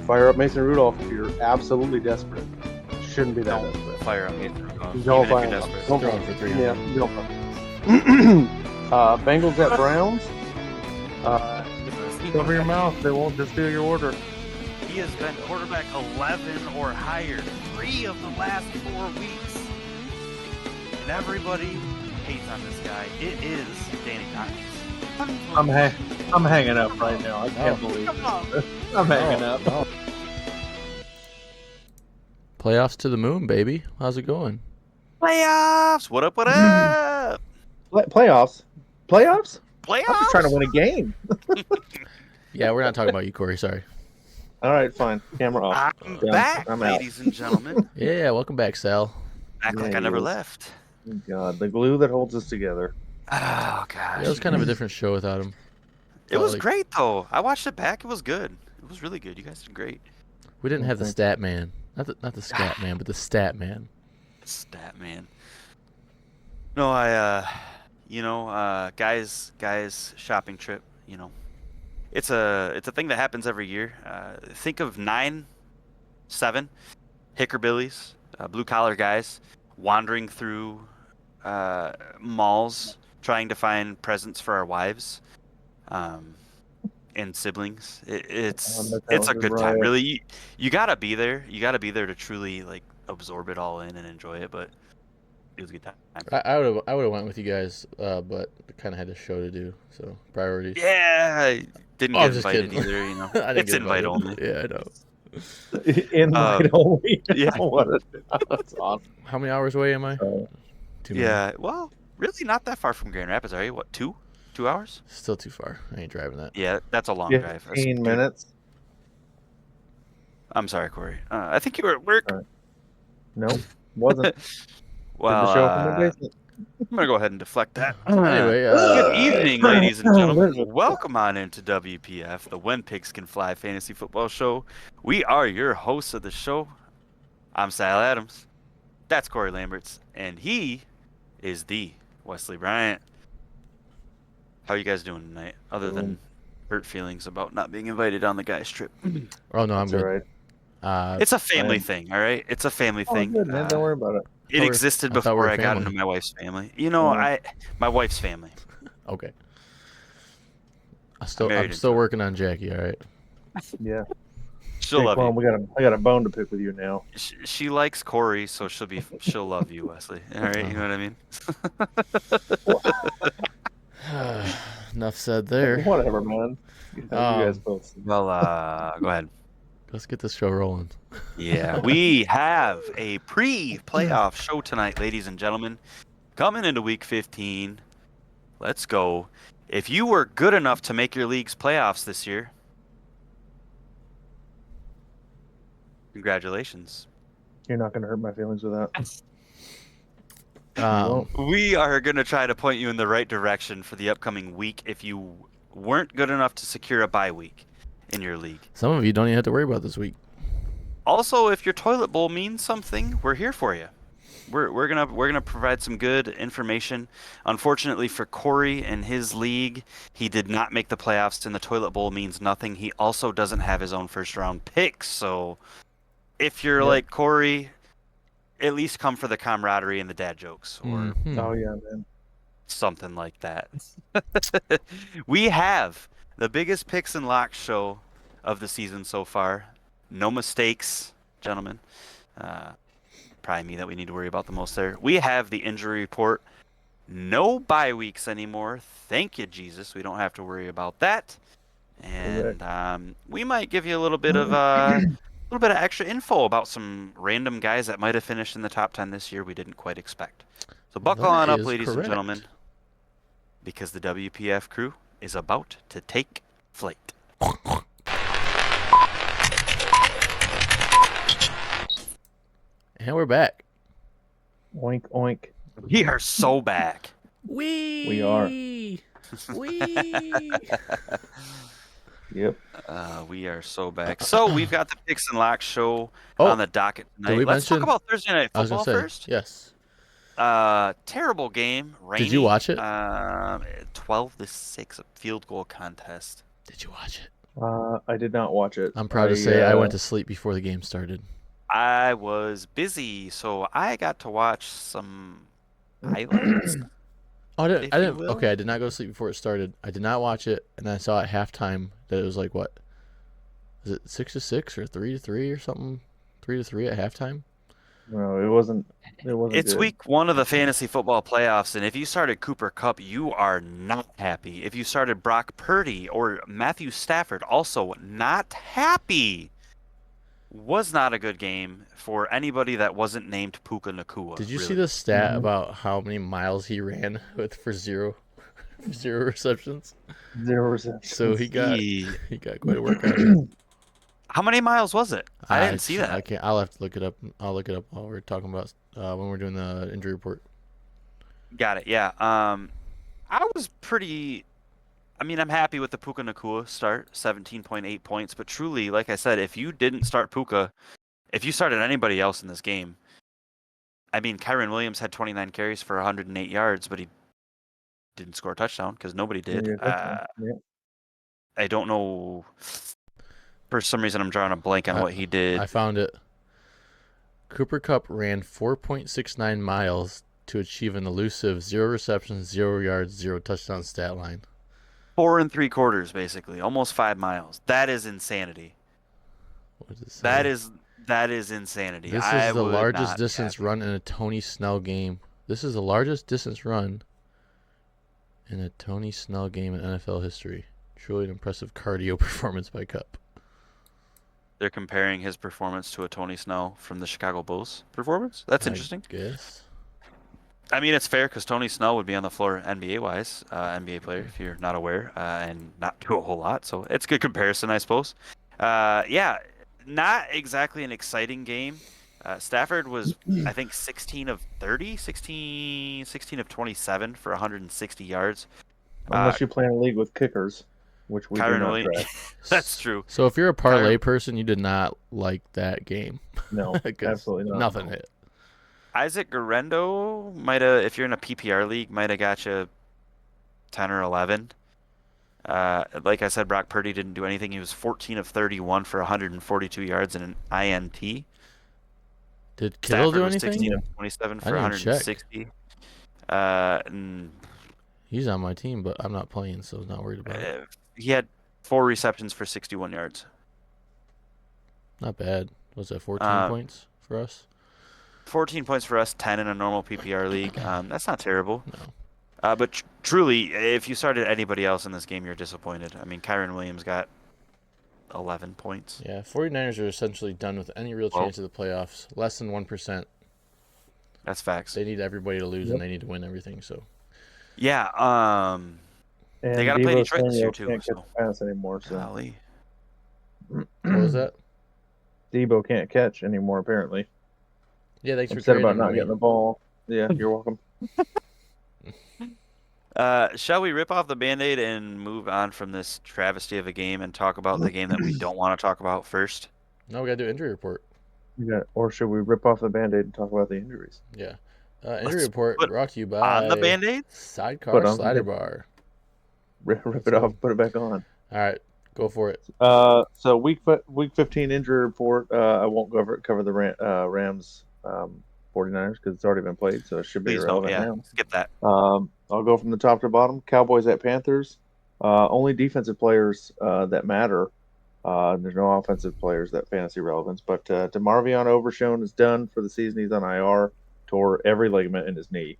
Fire up Mason Rudolph if you're absolutely desperate. Shouldn't be that Don't desperate. fire up Mason Rudolph, Don't even fire if you're him up. desperate. Don't Throwing fire for 300. Yeah, you don't fire. Bengals at Browns. Cover your mouth. They won't just do your order. He has been quarterback 11 or higher 3 of the last 4 weeks. And everybody hates on this guy. It is Danny Dimes. I'm hanging up right now. I can't believe it. I'm hanging up. No. Playoffs to the moon, baby. How's it going? Playoffs! What up, what up? Playoffs. Playoffs? Playoffs? I'm just trying to win a game. Yeah, we're not talking about you, Corey. Sorry. All right, fine. Camera off. I'm Done. back, I'm out. ladies and gentlemen. Yeah, welcome back, Sal. Act like Yeah, I never he is. left. God, the glue that holds us together. Oh, gosh. Yeah, it was kind of a different show without him. It was like- great, though. I watched it back. It was good. It was really good. You guys did great. We didn't have the Okay. stat man. Not the scat man, but the stat man. Stat man. No, guys shopping trip, It's a thing that happens every year. Think of 7 hickerbillies, blue collar guys wandering through malls trying to find presents for our wives and siblings. It's a good time. Really, you gotta be there. You gotta be there to truly absorb it all in and enjoy it. But it was a good time. I would have went with you guys, but kind of had a show to do, so priorities. Yeah, I didn't Oh, I'm get just invited kidding. either. I didn't It's get invite invited. only. Yeah, I know. Invite only. yeah. That's awesome. How many hours away am I? 2 minutes. Yeah, well, really not that far from Grand Rapids, are you? What, 2 hours? Still too far. I ain't driving that. Yeah, that's a long drive. 15 minutes. I'm sorry, Corey. I think you were at work. Nope, wasn't. Well, Did the show from the basement. I'm going to go ahead and deflect that. Anyway, Good evening, ladies and gentlemen. Welcome on into WPF, the When Pigs Can Fly Fantasy Football Show. We are your hosts of the show. I'm Sal Adams. That's Corey Lamberts. And he is the Wesley Bryant. How are you guys doing tonight, other than hurt feelings about not being invited on the guys' trip? Oh no, I'm That's all good. right. It's a family thing, all right? It's a family thing. Good, man. Don't worry about it. It existed I thought we before were I got family. into my wife's family. Yeah. My wife's family. Okay. I'm married still into working on Jackie. All right. Yeah. She'll love well, you. I got a bone to pick with you now. She likes Corey, so she'll love you, Wesley. All right, you know what I mean? Enough said there. Whatever, man. You guys both. Well, go ahead. Let's get this show rolling. Yeah, we have a pre-playoff show tonight, ladies and gentlemen. Coming into Week 15. Let's go. If you were good enough to make your league's playoffs this year, congratulations. You're not going to hurt my feelings with that. Um, We are going to try to point you in the right direction for the upcoming week if you weren't good enough to secure a bye week in your league. some of you don't even have to worry about this week. Also, if your toilet bowl means something, we're here for you. We're gonna provide some good information. Unfortunately for Corey and his league, he did not make the playoffs, and the toilet bowl means nothing. He also doesn't have his own first round picks. So, if you're like Corey, at least come for the camaraderie and the dad jokes, or Mhm. Oh, yeah, man. something like that. We have the biggest picks and locks show of the season so far. No mistakes, gentlemen. Probably me that we need to worry about the most there. We have the injury report. No bye weeks anymore. Thank you, Jesus. We don't have to worry about that. And we might give you a little bit of extra info about some random guys that might have finished in the top 10 this year we didn't quite expect. So buckle on That up, is ladies and correct. gentlemen, because the WPF crew is about to take flight. And we're back. Oink, oink. We are so back. We are. Wee. Yep. We are so back. So we've got the Picks and Locks show Oh, on the docket tonight. we Let's talk mention- about Thursday Night I was Football gonna say first. yes. Terrible game. Rainy. Did you watch it? 12-6, a field goal contest. Did you watch it? I did not watch it. I'm proud to say I went to sleep before the game started. I was busy, so I got to watch some highlights. Oh, I if didn't. you will. Okay, I did not go to sleep before it started. I did not watch it, and I saw at halftime that it was like what? Is it 6-6 or 3-3 or something? 3-3 at halftime. No, it wasn't. It wasn't It's good. week 1 of the fantasy football playoffs, and if you started Cooper Kupp, you are not happy. If you started Brock Purdy or Matthew Stafford, also not happy. Was not a good game for anybody that wasn't named Puka Nakua. Did you see really. the stat Mhm. about how many miles he ran for zero receptions? 0 receptions. So he got Eee. quite a workout in. How many miles was it? I didn't see that. I can't. I'll have to look it up. I'll look it up while we're talking about when we're doing the injury report. Got it. Yeah. I was pretty. I mean, I'm happy with the Puka Nakua start, 17.8 points. But truly, like I said, if you didn't start Puka, if you started anybody else in this game, I mean, Kyron Williams had 29 carries for 108 yards, but he didn't score a touchdown because nobody did. Yeah. I don't know. For some reason, I'm drawing a blank on what he did. I found it. Cooper Kupp ran 4.69 miles to achieve an elusive 0 receptions, 0 yards, 0 touchdown stat line. 4 3/4, basically, almost 5 miles. That is insanity. What does it say? That is insanity. This is the largest distance run in a Tony Snell game. This is the largest distance run in a Tony Snell game in NFL history. Truly an impressive cardio performance by Kupp. They're comparing his performance to a Tony Snell from the Chicago Bulls performance. That's interesting. Guess. I mean, it's fair because Tony Snell would be on the floor NBA-wise, NBA player, if you're not aware, and not do a whole lot. So it's a good comparison, I suppose. Yeah, not exactly an exciting game. Stafford was, I think, 16 of 30, 16 of 27 for 160 yards. Unless you play in a league with kickers, which we do Kyron not Williams. track. That's true. So if you're a parlay person, you did not like that game. No, absolutely not. Nothing hit. Isaac Garendo might have, if you're in a PPR league, might have got you 10 or 11. Like I said, Brock Purdy didn't do anything. He was 14 of 31 for 142 yards and an INT. Did Kittle do was anything? 16 of 27 for I didn't check. 160. He's on my team, but I'm not playing, so I'm not worried about it. He had 4 receptions for 61 yards. Not bad. Was that 14 points for us? 14 points for us, 10 in a normal PPR league. That's not terrible. No. But truly, if you started anybody else in this game, you're disappointed. I mean, Kyron Williams got 11 points. Yeah, 49ers are essentially done with any real chance of the playoffs. Less than 1%. That's facts. They need everybody to lose, and they need to win everything. So. Yeah. And they got to play Detroit this year, too. Can't catch the pass anymore. So. Golly. What was that? Debo can't catch anymore, apparently. Yeah, thanks for upset about trading not me. getting the ball. Yeah, you're welcome. Shall we rip off the Band-Aid and move on from this travesty of a game and talk about the game that we don't want to talk about first? No, we got to do injury report. Or should we rip off the Band-Aid and talk about the injuries? Yeah. Injury report brought to you by on the Band-Aid? Sidecar Slider Bar. Rip it off, put it back on. All right, go for it. So week 15 injury report. I won't cover the Rams 49ers because it's already been played, so it should be irrelevant now. Skip that. I'll go from the top to bottom. Cowboys at Panthers. Only defensive players that matter. There's no offensive players that fantasy relevance. But DeMarvion Overshown is done for the season. He's on IR, tore every ligament in his knee.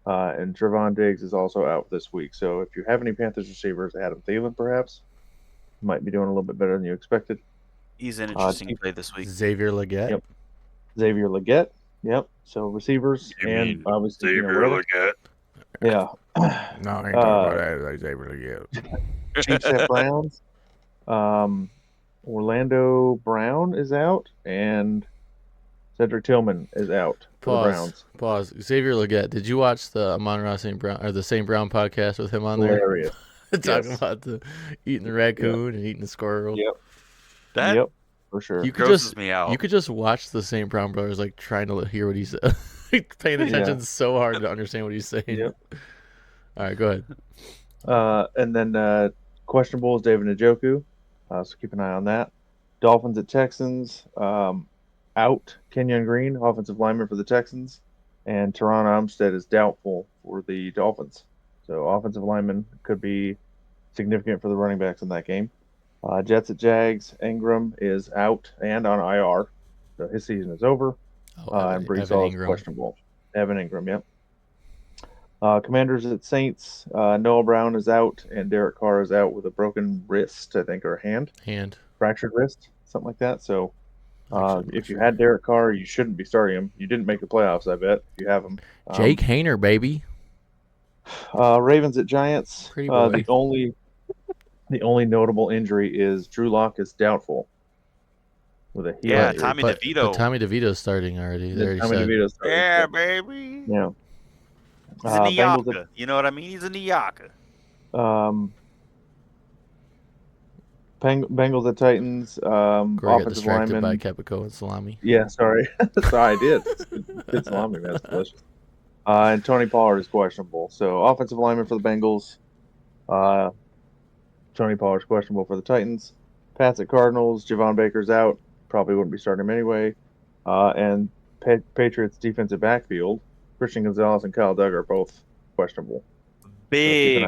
And Trevon Diggs is also out this week. So if you have any Panthers receivers, Adam Thielen perhaps might be doing a little bit better than you expected. He's an interesting play this week. Xavier Legette. Yep. Xavier Legette. Yep. So receivers and obviously Xavier Legette. Yeah. No, I ain't talking about that. Like Xavier Legette. Chiefs at Browns. Orlando Brown is out, and Cedric Tillman is out for the Browns. Pause. Xavier Legette. Did you watch the Amon-Ra St. Brown or the St. Brown podcast with him on there? Hilarious. Talking about eating the raccoon and eating the squirrel. Yep. That for sure. You could grosses me out. You could just watch the St. Brown brothers like trying to hear what he said, paying attention so hard to understand what he's saying. Yep. All right, go ahead. And then questionable is David Njoku. So keep an eye on that. Dolphins at Texans. Out Kenyon Green, offensive lineman for the Texans, and Teron Armstead is doubtful for the Dolphins. So offensive lineman could be significant for the running backs in that game. Jets at Jags. Ingram is out and on IR, so his season is over. And Brees Evan Hall is Ingram. questionable. Evan Ingram, yep. Commanders at Saints. Noah Brown is out, and Derek Carr is out with a broken wrist, I think, or hand. Fractured wrist, something like that. So if you had Derek Carr, you shouldn't be starting him. You didn't make the playoffs, I bet, if you have him. Jake Hayner, baby. Ravens at Giants. Pretty boy. The only notable injury is Drew Lock is doubtful with a heel injury. Tommy DeVito. But Tommy DeVito's starting already. They already Tommy said. DeVito's starting. Yeah, baby. Yeah. He's a Nyaka. You know what I mean? He's a Nyaka. Bengals at Titans. Corey got Offensive distracted lineman. by Capico and salami. Yeah, sorry. I did. Good salami, man. That's delicious. And Tony Pollard is questionable. So offensive lineman for the Bengals. Tony Pollard is questionable for the Titans. Pats at Cardinals. Javon Baker's out. Probably wouldn't be starting him anyway. And Patriots defensive backfield. Christian Gonzalez and Kyle Duggar are both questionable. Big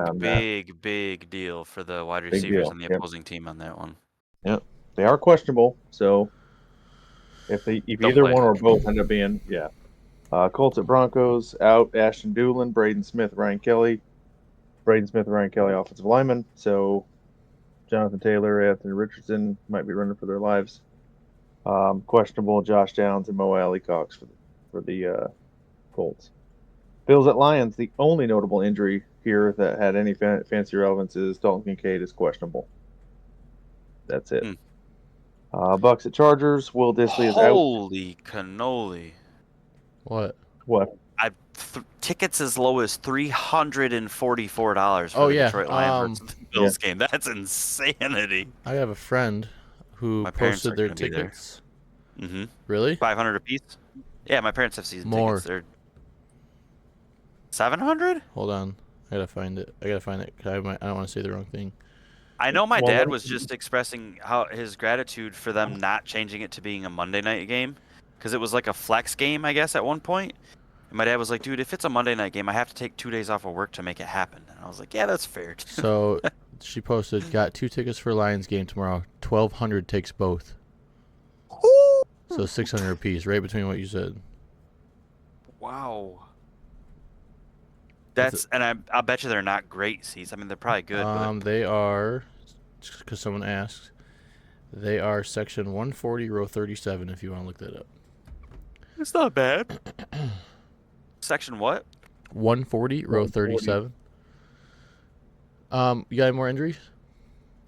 deal for the wide receivers on the opposing team on that one. Yep, they are questionable. So if either one or both end up being, Colts at Broncos out. Ashton Doolin, Braden Smith, Ryan Kelly. Braden Smith and Ryan Kelly offensive linemen. So Jonathan Taylor, Anthony Richardson might be running for their lives. Questionable Josh Downs and Mo Alley Cox for the Colts. Bills at Lions. The only notable injury here that had any fancy relevance is Dalton Kincaid is questionable. That's it. Bucks at Chargers. Will Dissly is out. Holy cannoli! What? Tickets as low as $344 for the Detroit Lions versus the Bills game. That's insanity. I have a friend who posted their tickets. Mm-hmm. Really? 500 a piece. Yeah, my parents have season More. tickets. They're 700. Hold on, I gotta find it. I don't want to say the wrong thing. I know my dad was just expressing his gratitude for them not changing it to being a Monday night game, because it was like a flex game, I guess, at one point. And my dad was like, "Dude, if it's a Monday night game, I have to take 2 days off of work to make it happen." And I was like, "Yeah, that's fair." So she posted, got 2 tickets for Lions game tomorrow. 1,200 takes both. So 600 a piece, right between what you said. Wow. And I'll bet you they're not great seats. I mean, they're probably good. But... They are, because someone asked, they are section 140, row 37, if you want to look that up. It's not bad. Section what? 140, row 37. You got any more injuries?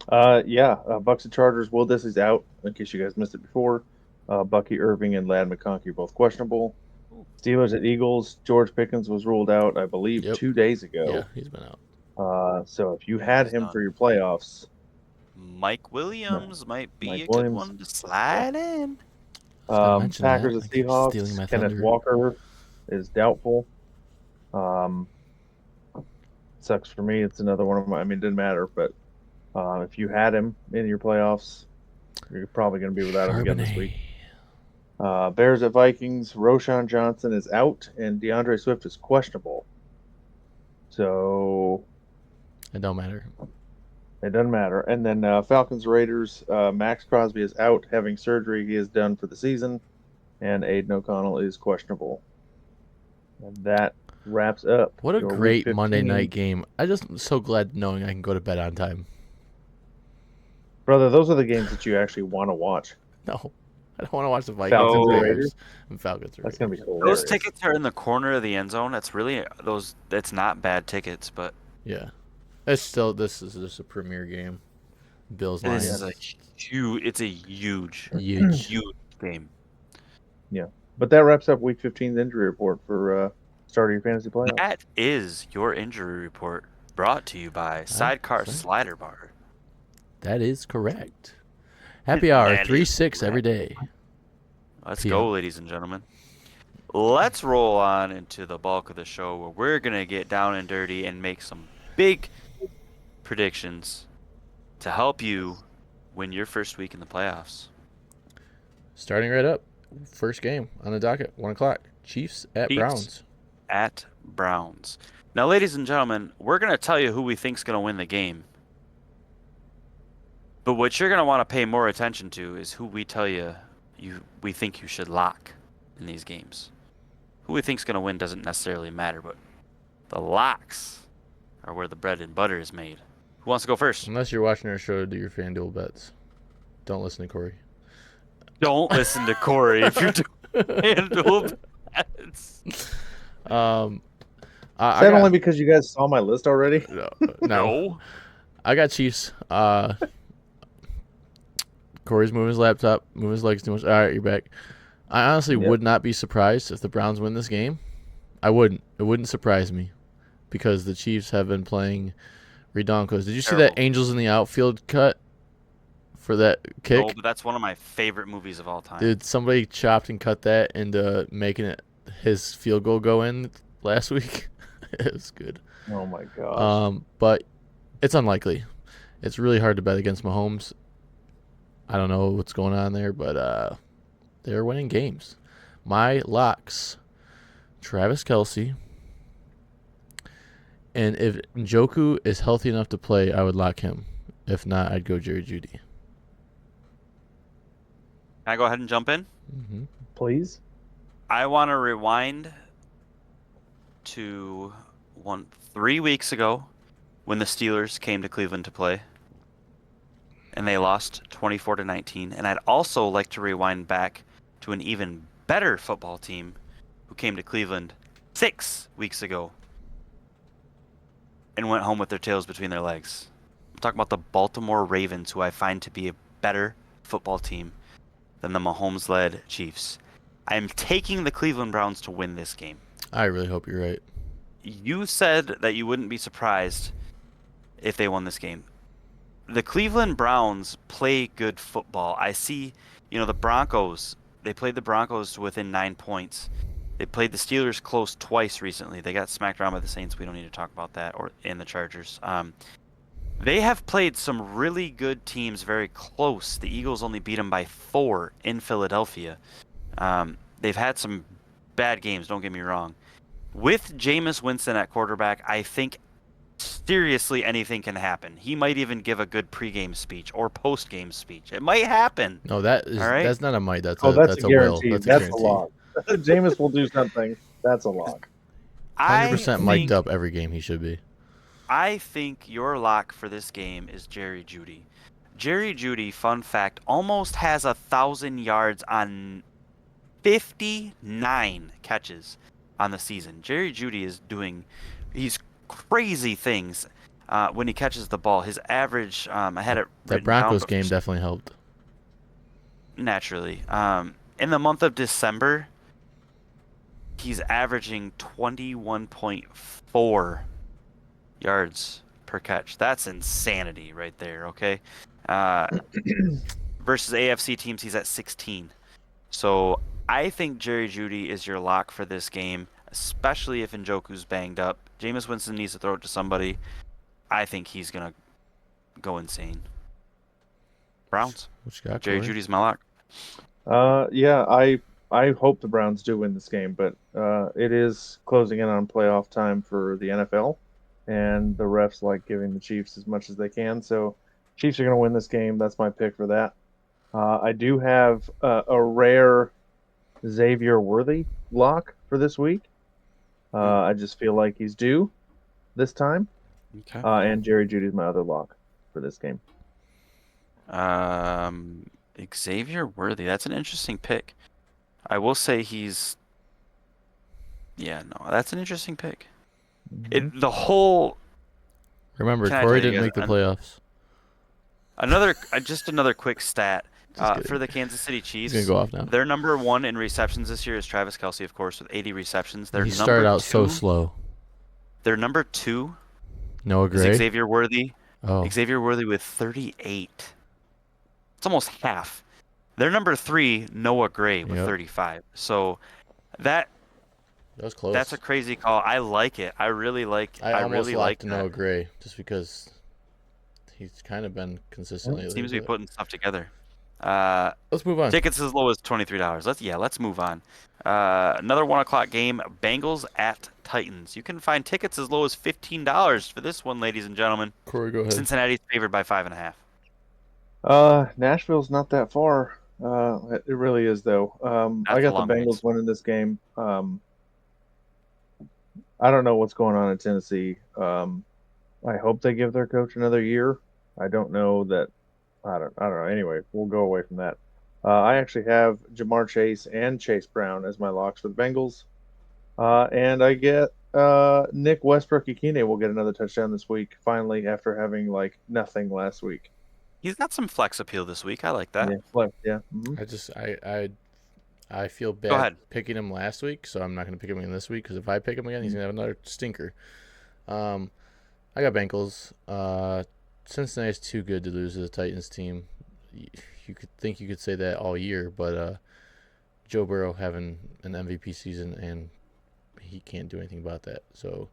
Bucks and Chargers. Will Dissly's out, in case you guys missed it before. Bucky Irving and Ladd McConkey are both questionable. Steelers at Eagles. George Pickens was ruled out, I believe, 2 days ago. Yeah, he's been out. So if you had him for your playoffs, Mike Williams might be a good one to slide in. Packers and Seahawks. Kenneth Walker is doubtful. Sucks for me. It's another one of my. I mean, it didn't matter, but if you had him in your playoffs, you're probably going to be without him again this week. Bears at Vikings. Roshan Johnson is out, and DeAndre Swift is questionable. So it don't matter. It doesn't matter. And then Falcons Raiders. Max Crosby is out, having surgery. He is done for the season, and Aiden O'Connell is questionable. And that wraps up. What a great Monday night game! I'm just so glad knowing I can go to bed on time. Brother, those are the games that you actually want to watch. No. I don't want to watch the Vikings and Raiders. And Falcons. That's gonna be hilarious. Those tickets are in the corner of the end zone. That's not bad tickets, but yeah, this is just a premier game. Bills Lions. This is it's a huge game. Yeah, but that wraps up Week 15's injury report for start of your fantasy playoffs. That is your injury report, brought to you by Sidecar Slider Bar. That is correct. Happy hour, 3-6 every day. Let's go, ladies and gentlemen. Let's roll on into the bulk of the show where we're going to get down and dirty and make some big predictions to help you win your first week in the playoffs? Starting right up. First game on the docket, 1 o'clock. Chiefs at Chiefs Browns. at Browns. Now, ladies and gentlemen, we're going to tell you who we think's going to win the game. But what you're going to want to pay more attention to is who we tell you we think you should lock in these games. Who we think's going to win doesn't necessarily matter, but the locks are where the bread and butter is made. Who wants to go first? Unless you're watching our show to do your FanDuel bets. Don't listen to Corey. Don't listen to Corey if you're doing FanDuel bets. Is that only because you guys saw my list already? No. I got Chiefs. Corey's moving his laptop, moving his legs too much. All right, you're back. I honestly would not be surprised if the Browns win this game. I wouldn't. It wouldn't surprise me because the Chiefs have been playing redonkos. Did you see that Angels in the Outfield cut for that kick? Oh, but that's one of my favorite movies of all time. Dude, somebody chopped and cut that into making it his field goal go in last week. It was good. Oh my gosh. But it's unlikely. It's really hard to bet against Mahomes. I don't know what's going on there, but they're winning games. My locks, Travis Kelce. And if Njoku is healthy enough to play, I would lock him. If not, I'd go Jerry Jeudy. Can I go ahead and jump in? Mm-hmm. Please? I want to rewind to 3 weeks ago when the Steelers came to Cleveland to play. And they lost 24-19. And I'd also like to rewind back to an even better football team who came to Cleveland 6 weeks ago and went home with their tails between their legs. I'm talking about the Baltimore Ravens, who I find to be a better football team than the Mahomes-led Chiefs. I'm taking the Cleveland Browns to win this game. I really hope you're right. You said that you wouldn't be surprised if they won this game. The Cleveland Browns play good football. I see, the Broncos, they played the Broncos to within 9 points. They played the Steelers close twice recently. They got smacked around by the Saints. We don't need to talk about that, or in the Chargers. They have played some really good teams very close. The Eagles only beat them by 4 in Philadelphia. They've had some bad games, don't get me wrong. With Jameis Winston at quarterback, I think seriously anything can happen. He might even give a good pregame speech or postgame speech. It might happen. No, that's not a might. That's a guarantee. Will. That's a lock. Jameis will do something. That's a lock. 100% mic'd up every game he should be. I think your lock for this game is Jerry Jeudy. Jerry Jeudy, fun fact, almost has 1,000 yards on 59 catches on the season. Jerry Jeudy is doing these crazy things when he catches the ball. His average, I had it that Broncos game definitely helped. Naturally. In the month of December, he's averaging 21.4 yards per catch. That's insanity right there, okay? Versus AFC teams, he's at 16. So I think Jerry Jeudy is your lock for this game, especially if Njoku's banged up. Jameis Winston needs to throw it to somebody. I think he's going to go insane. Browns. Jerry Jeudy's my lock. Yeah, I hope the Browns do win this game, but it is closing in on playoff time for the NFL, and the refs like giving the Chiefs as much as they can. So Chiefs are going to win this game. That's my pick for that. I do have a rare Xavier Worthy lock for this week. I just feel like he's due this time. Okay. And Jerry Jeudy's my other lock for this game. Xavier Worthy. That's an interesting pick. I will say he's. Yeah, no, that's an interesting pick. Mm-hmm. The whole. Remember, Corey didn't make the playoffs. Just another quick stat. For the Kansas City Chiefs, he's gonna go off now. Their number 1 in receptions this year is Travis Kelce, of course, with 80 receptions. He started out so slow. Their number 2 Noah Gray? is Xavier Worthy. Oh. Xavier Worthy with 38. It's almost half. Their number 3, Noah Gray, with 35. So that was close. That's a crazy call. I like it. I really like. I almost really locked like Noah Gray just because He's kind of been consistent lately. Seems to be but- putting stuff together. Let's move on. Tickets as low as $23. Let's move on. Another 1 o'clock game, Bengals at Titans. You can find tickets as low as $15 for this one, ladies and gentlemen. Corey, go ahead. Cincinnati's favored by 5.5. Nashville's not that far. It really is though. I That's a got the long Bengals ways. winning this game. I don't know what's going on in Tennessee. I hope they give their coach another year. I don't know that. I don't know. Anyway, we'll go away from that. I actually have Jamar Chase and Chase Brown as my locks for the Bengals. And I get Nick Westbrook-Ikine will get another touchdown this week, finally, after having like nothing last week. He's got some flex appeal this week. I like that. Yeah. Mhm. I feel Go bad ahead. picking him last week, so I'm not going to pick him again this week because if I pick him again, he's going to have another stinker. I got Bengals. Cincinnati's too good to lose to the Titans team. You could say that all year, but Joe Burrow having an MVP season and he can't do anything about that. So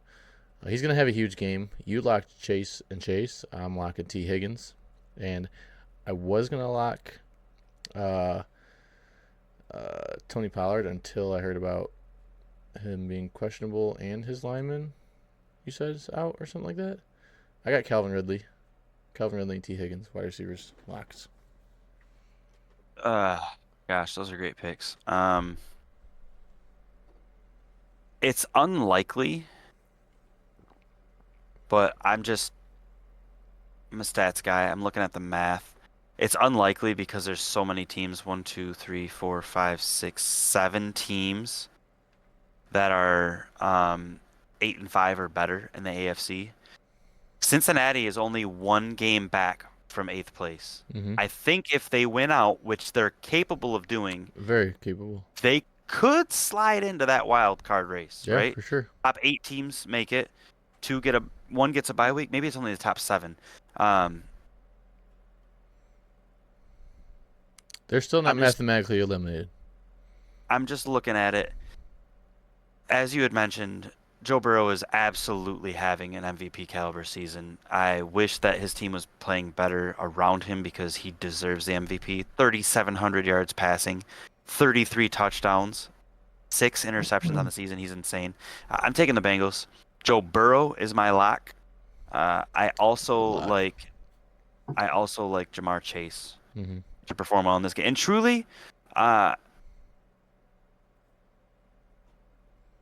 he's going to have a huge game. You locked Chase and Chase. I'm locking T. Higgins. And I was going to lock Tony Pollard until I heard about him being questionable and his lineman, you said, is out or something like that. I got Calvin Ridley and T. Higgins, wide receivers, locks. Gosh, those are great picks. It's unlikely, but I'm a stats guy. I'm looking at the math. It's unlikely because there's so many teams, 1, 2, 3, 4, 5, 6, 7 teams that are 8-5 or better in the AFC. Cincinnati is only 1 game back from 8th place. Mm-hmm. I think if they win out, which they're capable of doing, Very capable. they could slide into that wild card race, Yeah, right? for sure. Top 8 teams make it. 1 gets a bye week. Maybe it's only the top 7. They're still not I'm just- mathematically eliminated. I'm just looking at it. As you had mentioned, Joe Burrow is absolutely having an MVP caliber season. I wish that his team was playing better around him because he deserves the MVP. 3,700 yards passing, 33 touchdowns, 6 interceptions on the season. He's insane. I'm taking the Bengals. Joe Burrow is my lock. I also like Jamar Chase Mm-hmm. to perform well in this game. And truly,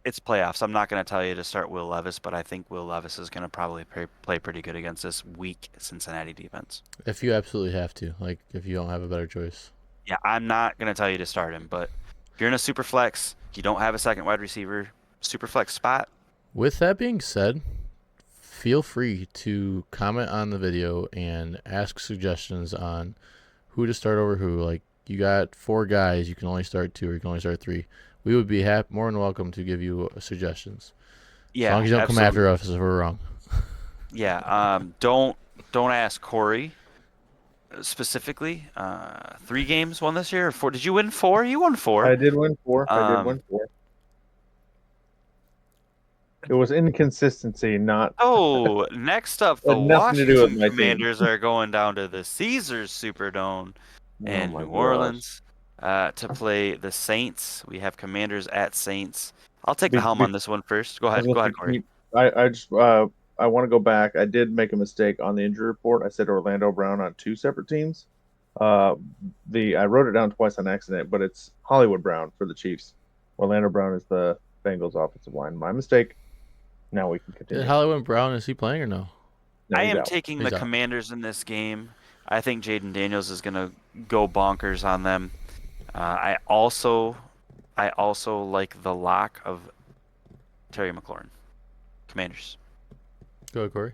it's playoffs. I'm not going to tell you to start Will Levis, but I think Will Levis is going to probably play pretty good against this weak Cincinnati defense. If you absolutely have to, like if you don't have a better choice. Yeah, I'm not going to tell you to start him, but if you're in a super flex, you don't have a second wide receiver, super flex spot. With that being said, feel free to comment on the video and ask suggestions on who to start over who. Like, you got 4 guys, you can only start 2 or you can only start 3. We would be more than welcome to give you suggestions. Yeah, as long as you don't absolutely. come after us if we're wrong. Yeah, don't ask Corey specifically. 3 games won this year, or 4? Did you win 4? You won 4. I did win 4. It was inconsistency, not. Oh, next up, the Had nothing to do with Washington my team. Commanders are going down to the Caesars Superdome in my New gosh. Orleans to play the Saints. We have Commanders at Saints. I'll take the Be- helm be- on this one first. Go I ahead, was gonna say, Corey. I want to go back. I did make a mistake on the injury report. I said Orlando Brown on 2 separate teams. I wrote it down twice on accident, but it's Hollywood Brown for the Chiefs. Orlando Brown is the Bengals offensive line. My mistake. Now we can continue. Did Hollywood Brown, is he playing or no? No, I he's am out. taking He's the out. Commanders in this game. I think Jaden Daniels is going to go bonkers on them. I also like the lock of Terry McLaurin. Commanders. Go ahead, Corey.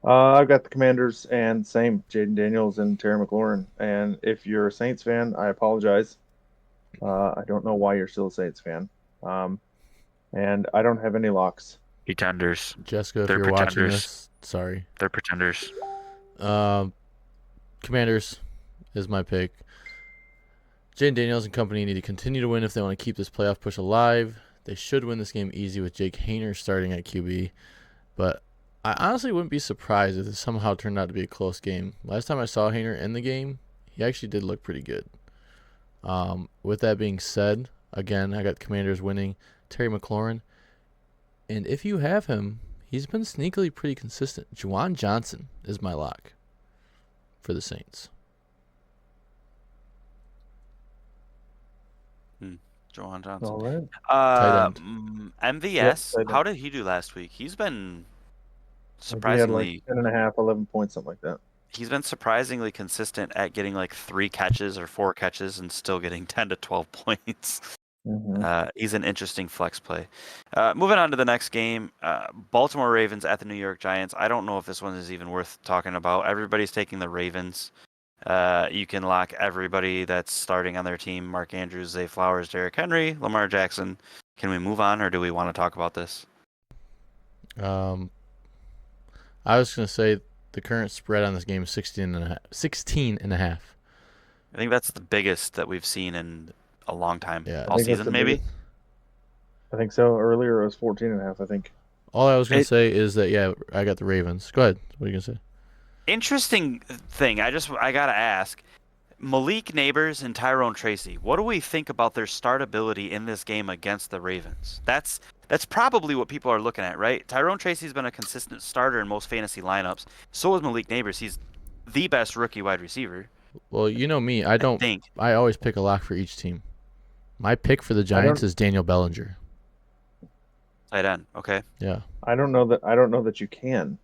I've got the Commanders and same Jaden Daniels and Terry McLaurin. And if you're a Saints fan, I apologize. I don't know why you're still a Saints fan. And I don't have any locks. Pretenders. Jessica, if They're you're watching pretenders. this, sorry. They're pretenders. Commanders is my pick. Jaden Daniels and company need to continue to win if they want to keep this playoff push alive. They should win this game easy with Jake Hayner starting at QB. But I honestly wouldn't be surprised if this somehow turned out to be a close game. Last time I saw Hayner in the game, he actually did look pretty good. With that being said, again, I got Commanders winning. Terry McLaurin. And if you have him, he's been sneakily pretty consistent. Juwan Johnson is my lock for the Saints. Juwan Johnson. All right. Tight end. MVS, Yep, tight how end. did he do last week? He's been I think he had surprisingly like 10.5, 11 points, something like that. he's been surprisingly consistent at getting like 3 catches or 4 catches and still getting 10 to 12 points. He's an interesting flex play. Moving on to the next game, Baltimore Ravens at the New York Giants. I don't know if this one is even worth talking about. Everybody's taking the Ravens. You can lock everybody that's starting on their team: Mark Andrews, Zay Flowers, Derrick Henry, Lamar Jackson. Can we move on, or do we want to talk about this? I was going to say the current spread on this game is 16 and a half. I think that's the biggest that we've seen in a long time. Yeah, All season, maybe? I think so. Earlier it was 14.5, I think. All I was going to say is that, yeah, I got the Ravens. Go ahead. What are you going to say? Interesting thing. I got to ask. Malik Neighbors and Tyrone Tracy, what do we think about their startability in this game against the Ravens? That's probably what people are looking at, right? Tyrone Tracy's been a consistent starter in most fantasy lineups. So is Malik Neighbors. He's the best rookie wide receiver. Well, you know me. I always pick a lock for each team. My pick for the Giants is Daniel Bellinger. Tight end. Okay. Yeah. I don't know that you can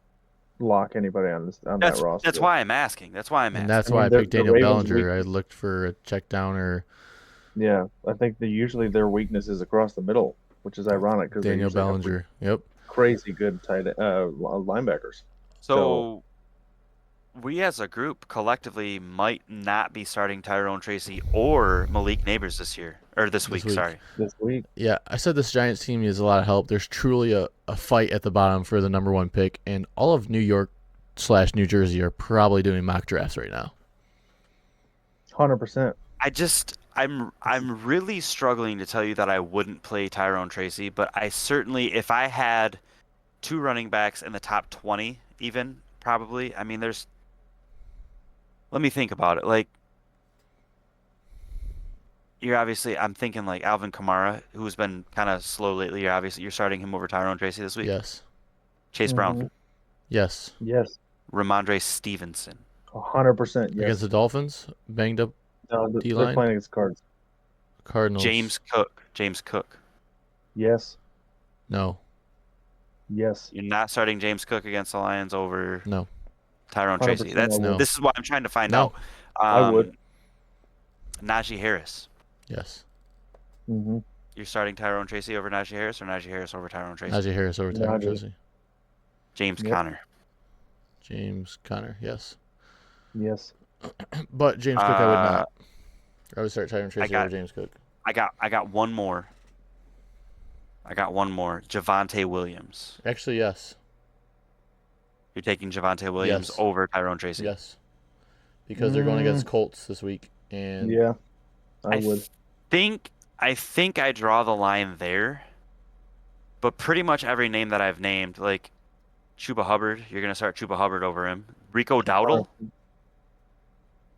lock anybody on that roster. That's why I'm asking. That's why I picked Daniel Bellinger. I looked for a check down or. Yeah, I think usually their weakness is across the middle, which is ironic because Daniel Bellinger. Yep. Crazy good linebackers. So we as a group collectively might not be starting Tyrone Tracy or Malik Neighbors this week. This week. Yeah, I said this Giants team needs a lot of help. There's truly a fight at the bottom for the number 1 pick, and all of New York/New Jersey are probably doing mock drafts right now. 100%. I'm really struggling to tell you that I wouldn't play Tyrone Tracy, but I certainly, if I had 2 running backs in the top 20, even probably. I mean, let me think about it. Like, I'm thinking like Alvin Kamara, who's been kind of slow lately. You're starting him over Tyrone Tracy this week. Yes. Chase Brown. Yes. Yes. Ramondre Stevenson. 100%. Yes. Against the Dolphins, banged up they're D-line. playing against Cards. Cardinals. James Cook. Yes. No. Yes. You're not starting James Cook against the Lions over Tyrone Tracy. 100% This is what I'm trying to find out. I would. Najee Harris. Yes. Mm-hmm. You're starting Tyrone Tracy over Najee Harris, or Najee Harris over Tyrone Tracy? Najee Harris over Tyrone Tracy. James Conner. James Conner. Yes. Yes. But James Cook, I would not. I would start Tyrone Tracy over James Cook. I got one more. Javonte Williams. Actually, yes. You're taking Javonte Williams over Tyrone Tracy? Yes. Because they're going against Colts this week. And yeah, I would. I think I draw the line there. But pretty much every name that I've named, like Chuba Hubbard, you're going to start Chuba Hubbard over him. Rico Dowdle?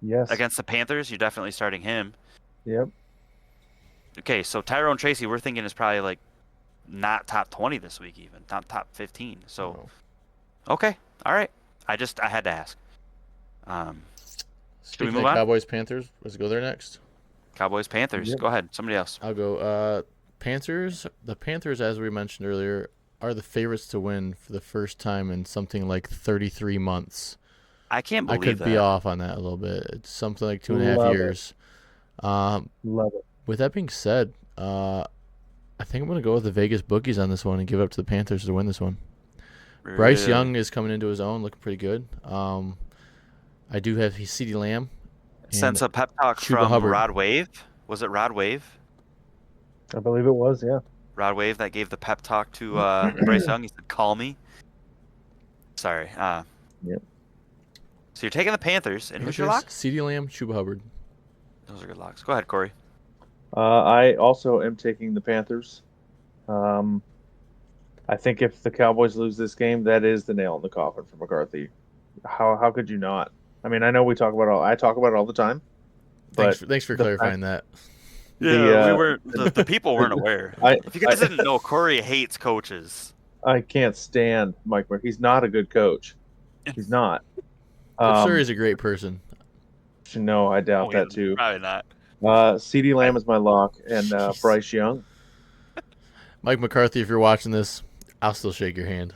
Yes. Against the Panthers, you're definitely starting him. Yep. Okay, so Tyrone Tracy, we're thinking is probably like not top 20 this week even, not top 15. So, okay, all right. I had to ask. Should we move on? Cowboys, Panthers. Let's go there next. Cowboys, Panthers. Yep. Go ahead. Somebody else. I'll go. Panthers. The Panthers, as we mentioned earlier, are the favorites to win for the first time in something like 33 months. I can't believe that. I could be off on that a little bit. It's something like 2.5 years. Love it. With that being said, I think I'm going to go with the Vegas bookies on this one and give it up to the Panthers to win this one. Really? Bryce Young is coming into his own, looking pretty good. I do have CeeDee Lamb. Sense a pep talk from Hubbard. Rod Wave. Was it Rod Wave? I believe it was, yeah. Rod Wave that gave the pep talk to Bryce Young. He said, "Call me." Sorry. Yep. So you're taking the Panthers, and who's your lock? CeeDee Lamb, Chuba Hubbard. Those are good locks. Go ahead, Corey. I also am taking the Panthers. I I think if the Cowboys lose this game, that is the nail in the coffin for McCarthy. How could you not? I mean, I know I talk about it all the time, but Thanks for the fact clarifying that. Yeah, we the weren't. The people weren't aware. I, If you guys didn't know, Corey hates coaches. I can't stand Mike. He's not a good coach. He's not. I'm sure he's a great person. No, I doubt Oh, yeah, that too. probably not. CeeDee Lamb is my lock, and Jeez. Bryce Young. Mike McCarthy, if you're watching this, I'll still shake your hand.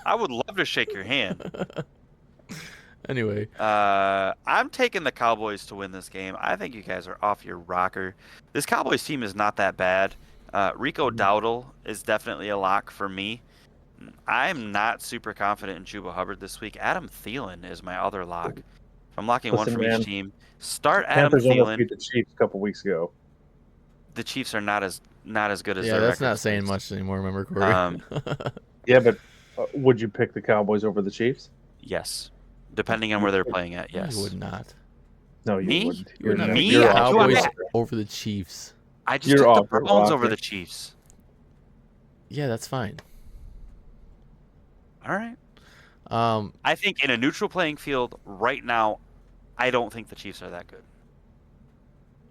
I would love to shake your hand. Anyway, I'm taking the Cowboys to win this game. I think you guys are off your rocker. This Cowboys team is not that bad. Rico Dowdle is definitely a lock for me. I'm not super confident in Chuba Hubbard this week. Adam Thielen is my other lock. If I'm locking one Listen, from man, each team, start Adam Panthers almost Thielen. beat the Chiefs a couple weeks ago. The Chiefs are not as good as yeah, their that's record not saying says. much anymore. Remember, Corey? Yeah, but would you pick the Cowboys over the Chiefs? Yes, depending on where they're playing at. Yes, You would not. No, you Me? wouldn't. You would not Me? pick the I do Cowboys not. over the Chiefs. I just You're took the off your Browns rocker. over the Chiefs. Yeah, that's fine. All right. I think in a neutral playing field right now, I don't think the Chiefs are that good.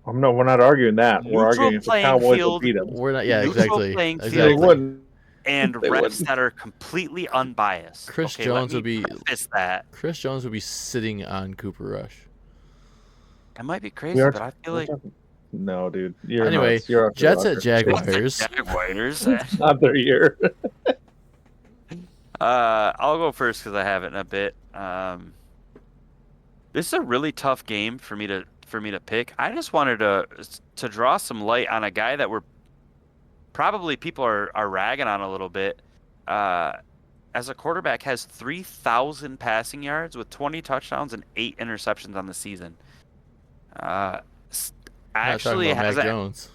We're not arguing that. We're Neutral arguing if the playing Cowboys will field, beat them. We're not. Yeah, neutral exactly. playing They field, wouldn't. and They refs wouldn't. that are completely unbiased. Chris Okay, Jones let would me be. preface that. Chris Jones would be sitting on Cooper Rush. That might be We crazy, are but I feel we're like talking- No, dude. You're Anyway, nuts. You're off your Jets at rocker. Jaguars. Jaguars. It's not their year. I'll go first because I have it in a bit. This is a really tough game for me to pick. I just wanted to draw some light on a guy that we're probably people are ragging on a little bit. As a quarterback, has 3,000 passing yards with 20 touchdowns and 8 interceptions on the season. Not talking about Mac Jones.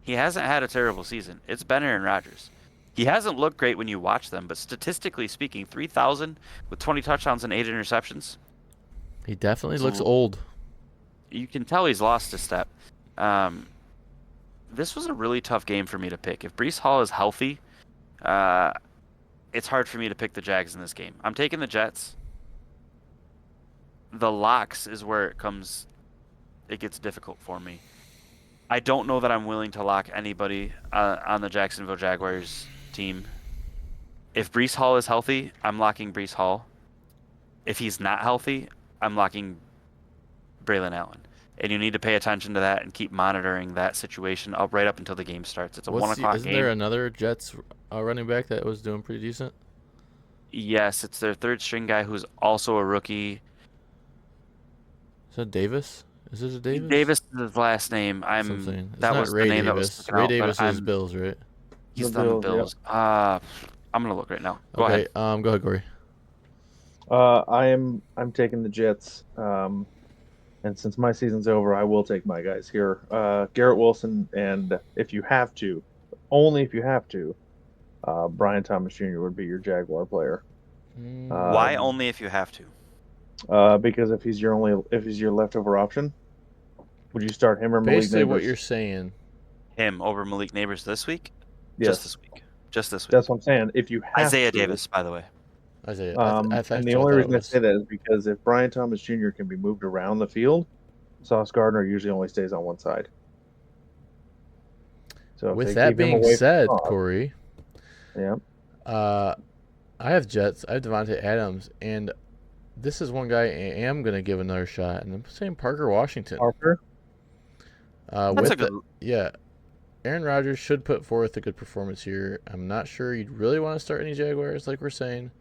He hasn't had a terrible season. It's been Aaron Rodgers. He hasn't looked great when you watch them, but statistically speaking, 3,000 with 20 touchdowns and 8 interceptions. He definitely looks old. You can tell he's lost a step. This was a really tough game for me to pick. If Breece Hall is healthy, it's hard for me to pick the Jags in this game. I'm taking the Jets. The locks is where it gets difficult for me. I don't know that I'm willing to lock anybody on the Jacksonville Jaguars team. If Breece Hall is healthy, I'm locking Breece Hall. If he's not healthy, I'm locking Braylon Allen. And you need to pay attention to that and keep monitoring that situation right up until the game starts. It's a 1 o'clock Isn't game. there another Jets running back that was doing pretty decent? Yes, it's their third string guy who's also a rookie. Is that Davis? Is this a Davis? Davis is his last name. That's what I'm saying. It's That not was Ray the name that was Davis. sticking Ray out, but Davis is I'm- Bills, right? He's The on the Bills, Bills. I'm gonna look right now. Go Okay. ahead. Go ahead, Corey. I'm taking the Jets. And since my season's over, I will take my guys here. Garrett Wilson, and if you have to, only if you have to, Brian Thomas Jr. would be your Jaguar player. Why only if you have to? Because if he's your leftover option, would you start him or Malik Basically, Neighbors? what you're saying. Him over Malik Neighbors this week? Yes, Just this week. Just this week. that's what I'm saying. If you have Isaiah to, Davis, by the way. Isaiah. and the only reason I say that is because if Brian Thomas Jr. can be moved around the field, Sauce Gardner usually only stays on one side. So if With they that keep him being away from said, Sauce- Corey, yeah, I have Jets. I have Devontae Adams, and this is one guy I am going to give another shot, and I'm saying Parker Washington. Parker. That's a good. Yeah, Aaron Rodgers should put forth a good performance here. I'm not sure you'd really want to start any Jaguars, like we're saying,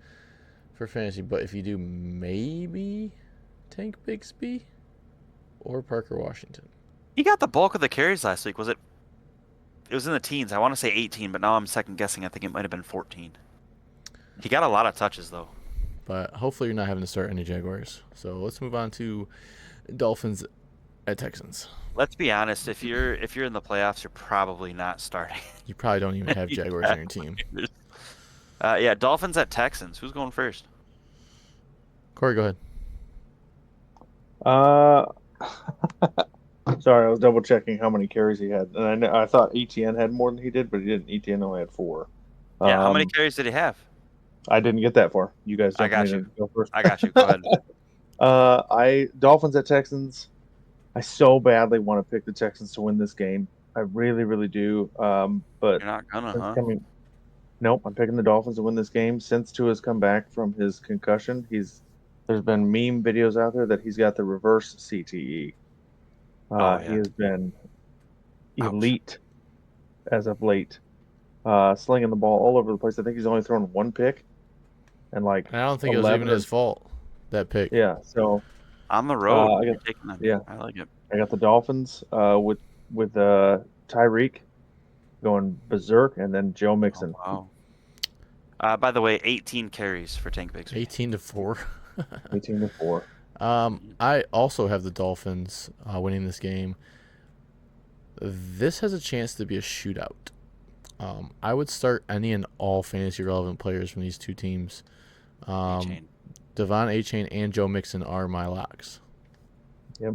for fantasy. But if you do, maybe Tank Bigsby or Parker Washington. He got the bulk of the carries last week. Was it? It was in the teens. I want to say 18, but now I'm second guessing. I think it might have been 14. He got a lot of touches though. But hopefully you're not having to start any Jaguars. So let's move on to Dolphins at Texans. Let's be honest. If you're in the playoffs, you're probably not starting. You probably don't even have Jaguars on your team. Yeah, Dolphins at Texans. Who's going first? Corey, go ahead. Sorry, I was double checking how many carries he had, and I thought ETN had more than he did, but he didn't. ETN only had 4. Yeah, how many carries did he have? I didn't get that far. You guys I jumped got me you. to go first. I got you. Go ahead. Dolphins at Texans. I so badly want to pick the Texans to win this game. I really, really do. But You're not gonna, since huh? nope, I'm picking the Dolphins to win this game. Since Tua's come back from his concussion, there's been meme videos out there that he's got the reverse CTE. Oh He yeah. has been Ouch. elite as of late, slinging the ball all over the place. I think he's only thrown one pick and like And I don't think it was 11 even or his fault, that pick. yeah. So On the road, I you're got taking them. yeah, I like it. I got the Dolphins with Tyreek going berserk, and then Joe Oh Mixon, wow. By the way, 18 carries for Tank Bigsby. 18-4. 18-4. I also have the Dolphins winning this game. This has a chance to be a shootout. I would start any and all fantasy relevant players from these two teams. A-Chain. Devon A-Chain and Joe Mixon are my locks. Yep.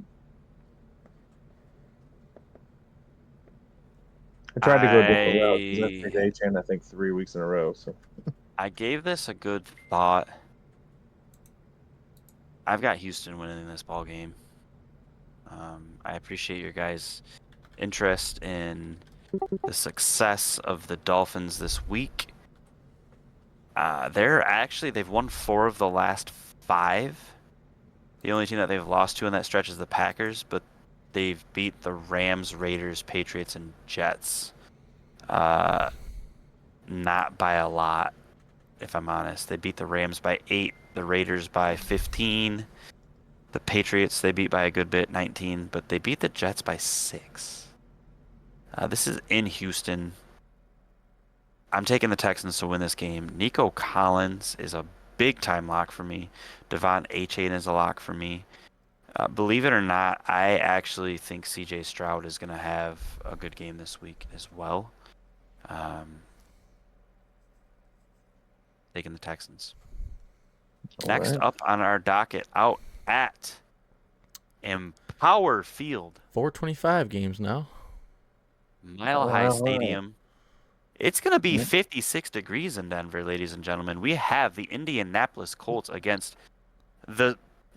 I tried to go a different route because I've picked A-Chain, I think, 3 weeks in a row. So I gave this a good thought. I've got Houston winning this ball game. I appreciate your guys' interest in the success of the Dolphins this week. They've won 4 of the last 5. The only team that they've lost to in that stretch is the Packers, but they've beat the Rams, Raiders, Patriots, and Jets. Not by a lot, if I'm honest. They beat the Rams by 8, the Raiders by 15. The Patriots, they beat by a good bit, 19, but they beat the Jets by 6. This is in Houston. I'm taking the Texans to win this game. Nico Collins is a big-time lock for me. Devon A-Chain is a lock for me. Believe it or not, I actually think C.J. Stroud is going to have a good game this week as well. Taking the Texans. Next right. up on our docket, out at Empower Field, 425 games now. Mile High Wow. Stadium. It's going to be Yep. 56 degrees in Denver, ladies and gentlemen. We have the Indianapolis Colts against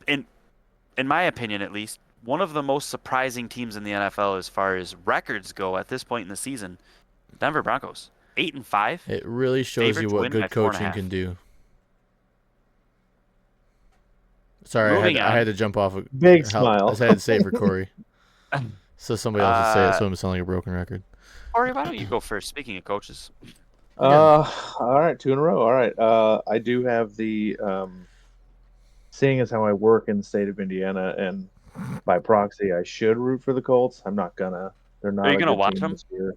in my opinion at least, one of the most surprising teams in the NFL as far as records go at this point in the season, Denver Broncos. 8-5. It really shows Favorite you to what win by good 4.5. coaching can do. Sorry, Moving I had on. to jump off. Big I smile. just had to say it for Corey. So somebody else would say it, so I'm sound like a broken record. Corey, why don't you go first? Speaking of coaches. All right, 2 in a row. All right. I do have the seeing as how I work in the state of Indiana, and by proxy, I should root for the Colts. I'm not gonna. They're not Are you a going to good watch team them? this year.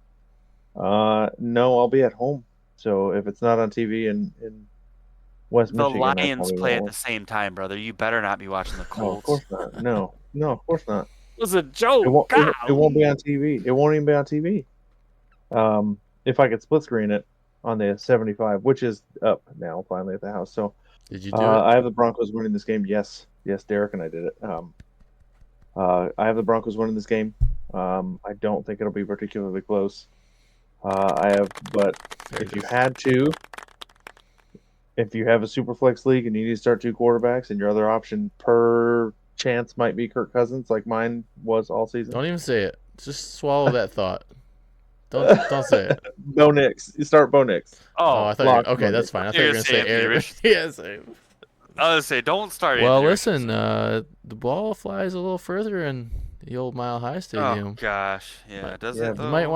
No, I'll be at home. So if it's not on TV in West The Michigan, I Lions probably play at won't the watch. same time, brother. You better not be watching the No, of Colts. course not. No, of course not. It was a joke. It won't be on TV. It won't even be on TV. If I could split screen it on the 75, which is up now finally at the house. So Did you do it? I have the Broncos winning this game. Yes, Derek and I did it. I have the Broncos winning this game. I don't think it'll be particularly close. But Very if you good. had to, if you have a super flex league and you need to start 2 quarterbacks, and your other option per chance might be Kirk Cousins, like mine was all season. Don't even say it. Just swallow that thought. Don't say it. Bo Nix. You start Bo Nix. Oh, I thought you were, Lock okay, Bo that's Nix. fine. I thought You're you were gonna gonna say say Anthony Aaron. Richardson. Yeah, same. I was gonna say, don't start. Well, Anthony listen, Richardson. the ball flies a little further in the old Mile High Oh Stadium. gosh, yeah. Does Yeah, it though? You might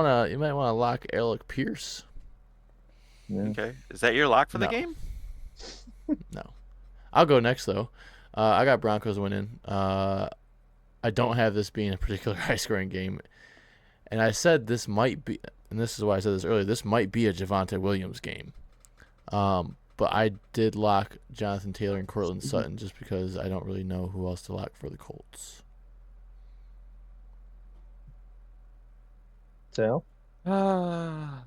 wanna lock Alec Pierce. Yeah. Okay, is that your lock for the No. game? No, I'll go next though. I got Broncos winning. I don't have this being a particular high scoring game, and I said this might be, and this is why I said this earlier. This might be a Javonte Williams game. But I did lock Jonathan Taylor and Cortland Sutton just because I don't really know who else to lock for the Colts. Sal? I'm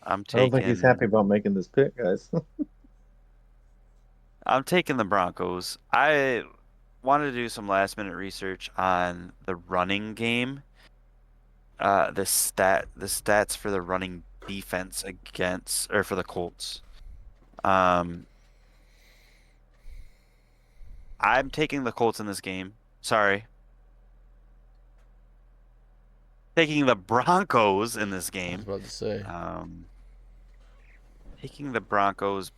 I don't taking. think he's happy about making this pick, guys. I'm taking the Broncos. I wanted to do some last minute research on the running game. the stats for the running defense for the Colts. I'm taking the Colts in this game. Sorry. Taking the Broncos in this I was game. about to say. Taking the Broncos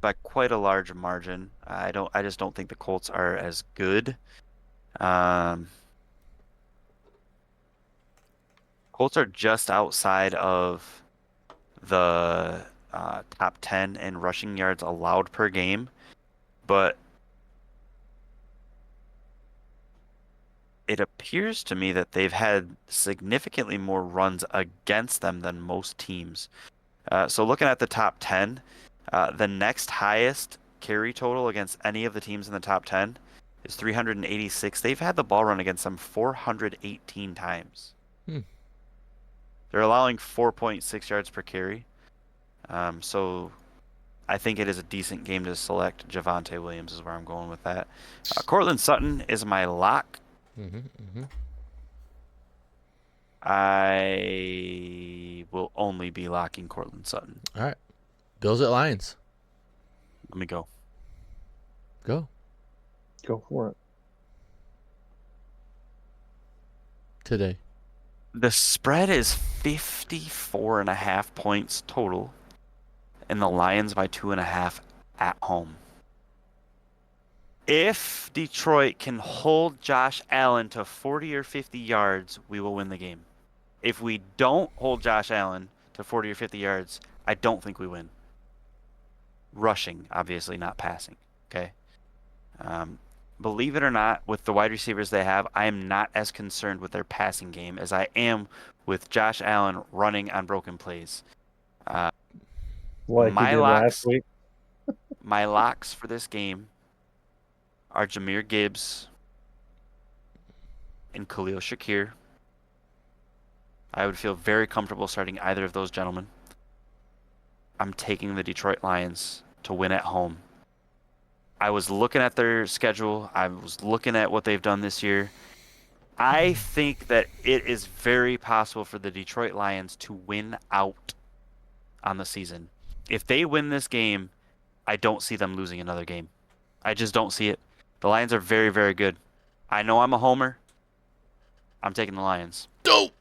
by quite a large margin. I just don't think the Colts are as good. Colts are just outside of the top 10 in rushing yards allowed per game, but it appears to me that they've had significantly more runs against them than most teams. So looking at the top 10, the next highest carry total against any of the teams in the top 10 is 386. They've had the ball run against them 418 times. They're allowing 4.6 yards per carry. So I think it is a decent game to select. Javonte Williams is where I'm going with that. Cortland Sutton is my lock. I will only be locking Cortland Sutton. All right. Bills at Lions. Let me go. Go. Go for it. Today. The spread is 54.5 points total, and the Lions by 2.5 at home. If Detroit can hold Josh Allen to 40 or 50 yards, we will win the game. If we don't hold Josh Allen to 40 or 50 yards, I don't think we win. Rushing, obviously, not passing. Okay. Believe it or not, with the wide receivers they have, I am not as concerned with their passing game as I am with Josh Allen running on broken plays. Like my he did last week. My locks for this game are Jahmyr Gibbs and Khalil Shakir. I would feel very comfortable starting either of those gentlemen. I'm taking the Detroit Lions to win at home. I was looking at their schedule. I was looking at what they've done this year. I think that it is very possible for the Detroit Lions to win out on the season. If they win this game, I don't see them losing another game. I just don't see it. The Lions are very, very good. I know I'm a homer. I'm taking the Lions. Dope.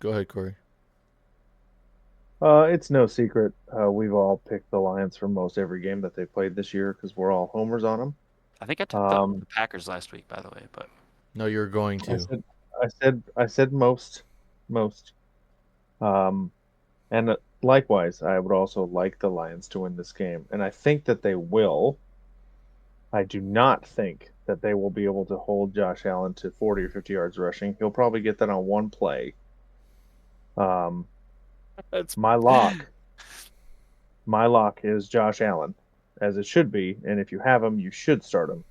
Go ahead, Corey. It's no secret. We've all picked the Lions for most every game that they've played this year because we're all homers on them. I think I took the Packers last week, by the way, but No, you're going to. I said most. And likewise, I would also like the Lions to win this game, and I think that they will. I do not think that they will be able to hold Josh Allen to 40 or 50 yards rushing. He'll probably get that on one play. That's my lock. My lock is Josh Allen, as it should be, and if you have him, you should start him.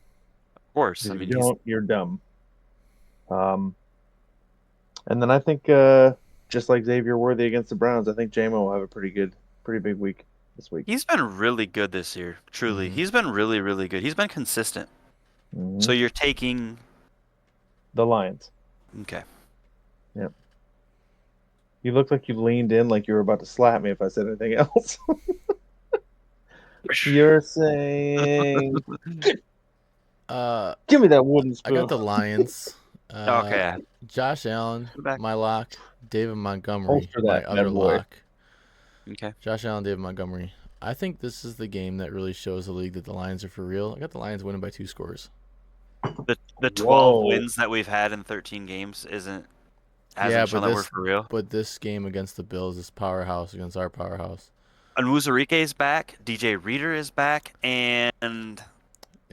Of course. If I mean, you don't, you're dumb. And then I think, just like Xavier Worthy against the Browns, I think JMO will have a pretty big week this week. he's been really good this year. Truly, he's been really, really good. He's been consistent. So you're taking the Lions. Okay. Yep. You looked like you leaned in like you were about to slap me if I said anything else. You're saying give me that wooden spoon. I got the Lions. Okay. Josh Allen, my lock. David Montgomery, Holster my that, other bad boy. lock. Okay. Josh Allen, David Montgomery. I think this is the game that really shows the league that the Lions are for real. I got the Lions winning by 2 scores. The 12 wins that we've had in 13 games hasn't shown that we're for real. But this game against the Bills is powerhouse against our powerhouse. Onwuzurike is back. DJ Reader is back, and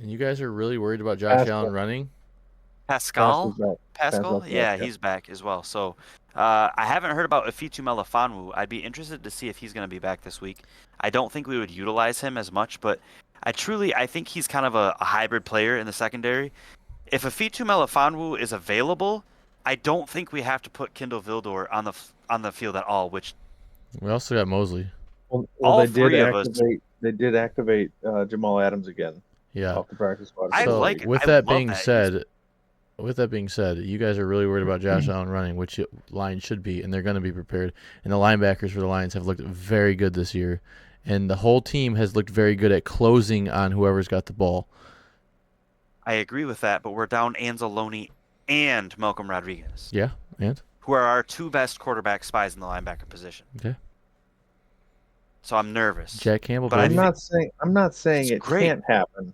you guys are really worried about Josh Allen running? Pascal? Yeah, back, he's back as well. So I haven't heard about Afitu Melifonwu. I'd be interested to see if he's going to be back this week. I don't think we would utilize him as much, but I think he's kind of a hybrid player in the secondary. If Afitu Melifonwu is available, I don't think we have to put Kindle Vildor on the field at all. Which we also got Mosley. Well, they did activate Jamal Adams again. Yeah. Off the practice squad. So with that being said, with that being said, you guys are really worried about Josh Allen running, which Lions should be, and they're going to be prepared. And the linebackers for the Lions have looked very good this year, and the whole team has looked very good at closing on whoever's got the ball. I agree with that, but we're down Anzalone and Malcolm Rodriguez, Yeah, and who are our two best quarterback spies in the linebacker position. okay, So I'm nervous. Jack Campbell. But I I'm baby. think not saying it's it great. can't happen.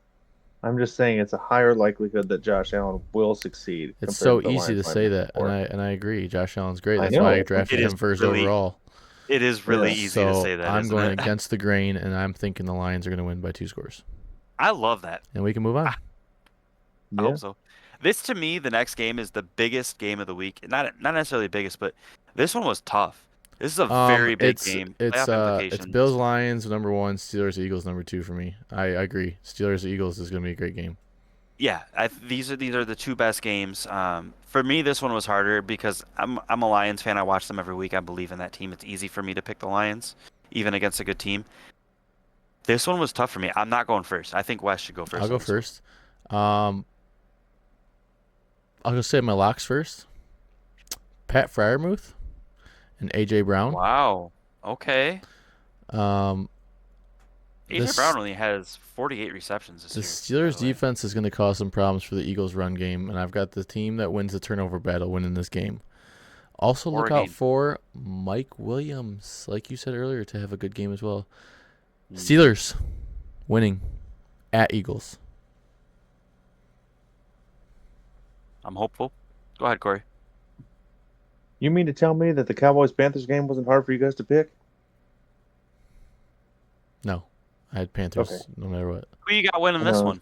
I'm just saying it's a higher likelihood that Josh Allen will succeed. It's compared so to the easy to Lions say linebacker that, core. and I agree. Josh Allen's great. I That's why I know. drafted It is him first really- overall. It is really Yeah. easy to So say that, I'm isn't going it? against the grain, and I'm thinking the Lions are going to win by 2 scores, I love that. and we can move on. I Yeah. hope so. This, to me, the next game is the biggest game of the week. Not necessarily biggest, but this one was tough. This is a very big game. It's Playoff it's implications. Bills Lions number 1, Steelers Eagles number 2 for me. I agree. Steelers Eagles is going to be a great game. Yeah, these are the two best games. For me, this one was harder because I'm a Lions fan. I watch them every week. I believe in that team. It's easy for me to pick the Lions, even against a good team. This one was tough for me. I'm not going first. I think Wes should go 1st. I'll go first. I'll go say my locks first. Pat Freiermuth and AJ Brown. Wow. Okay. Um, AJ Brown only has 48 receptions this the year. Steelers defense is going to cause some problems for the Eagles run game, and I've got the team that wins the turnover battle winning this game. Also, look out for Mike Williams, like you said earlier, to have a good game as well. Steelers winning at Eagles. I'm hopeful. Go ahead, Corey. You mean to tell me that the Cowboys-Panthers game wasn't hard for you guys to pick? No, I had Panthers Okay. no matter what. Who you got winning this one?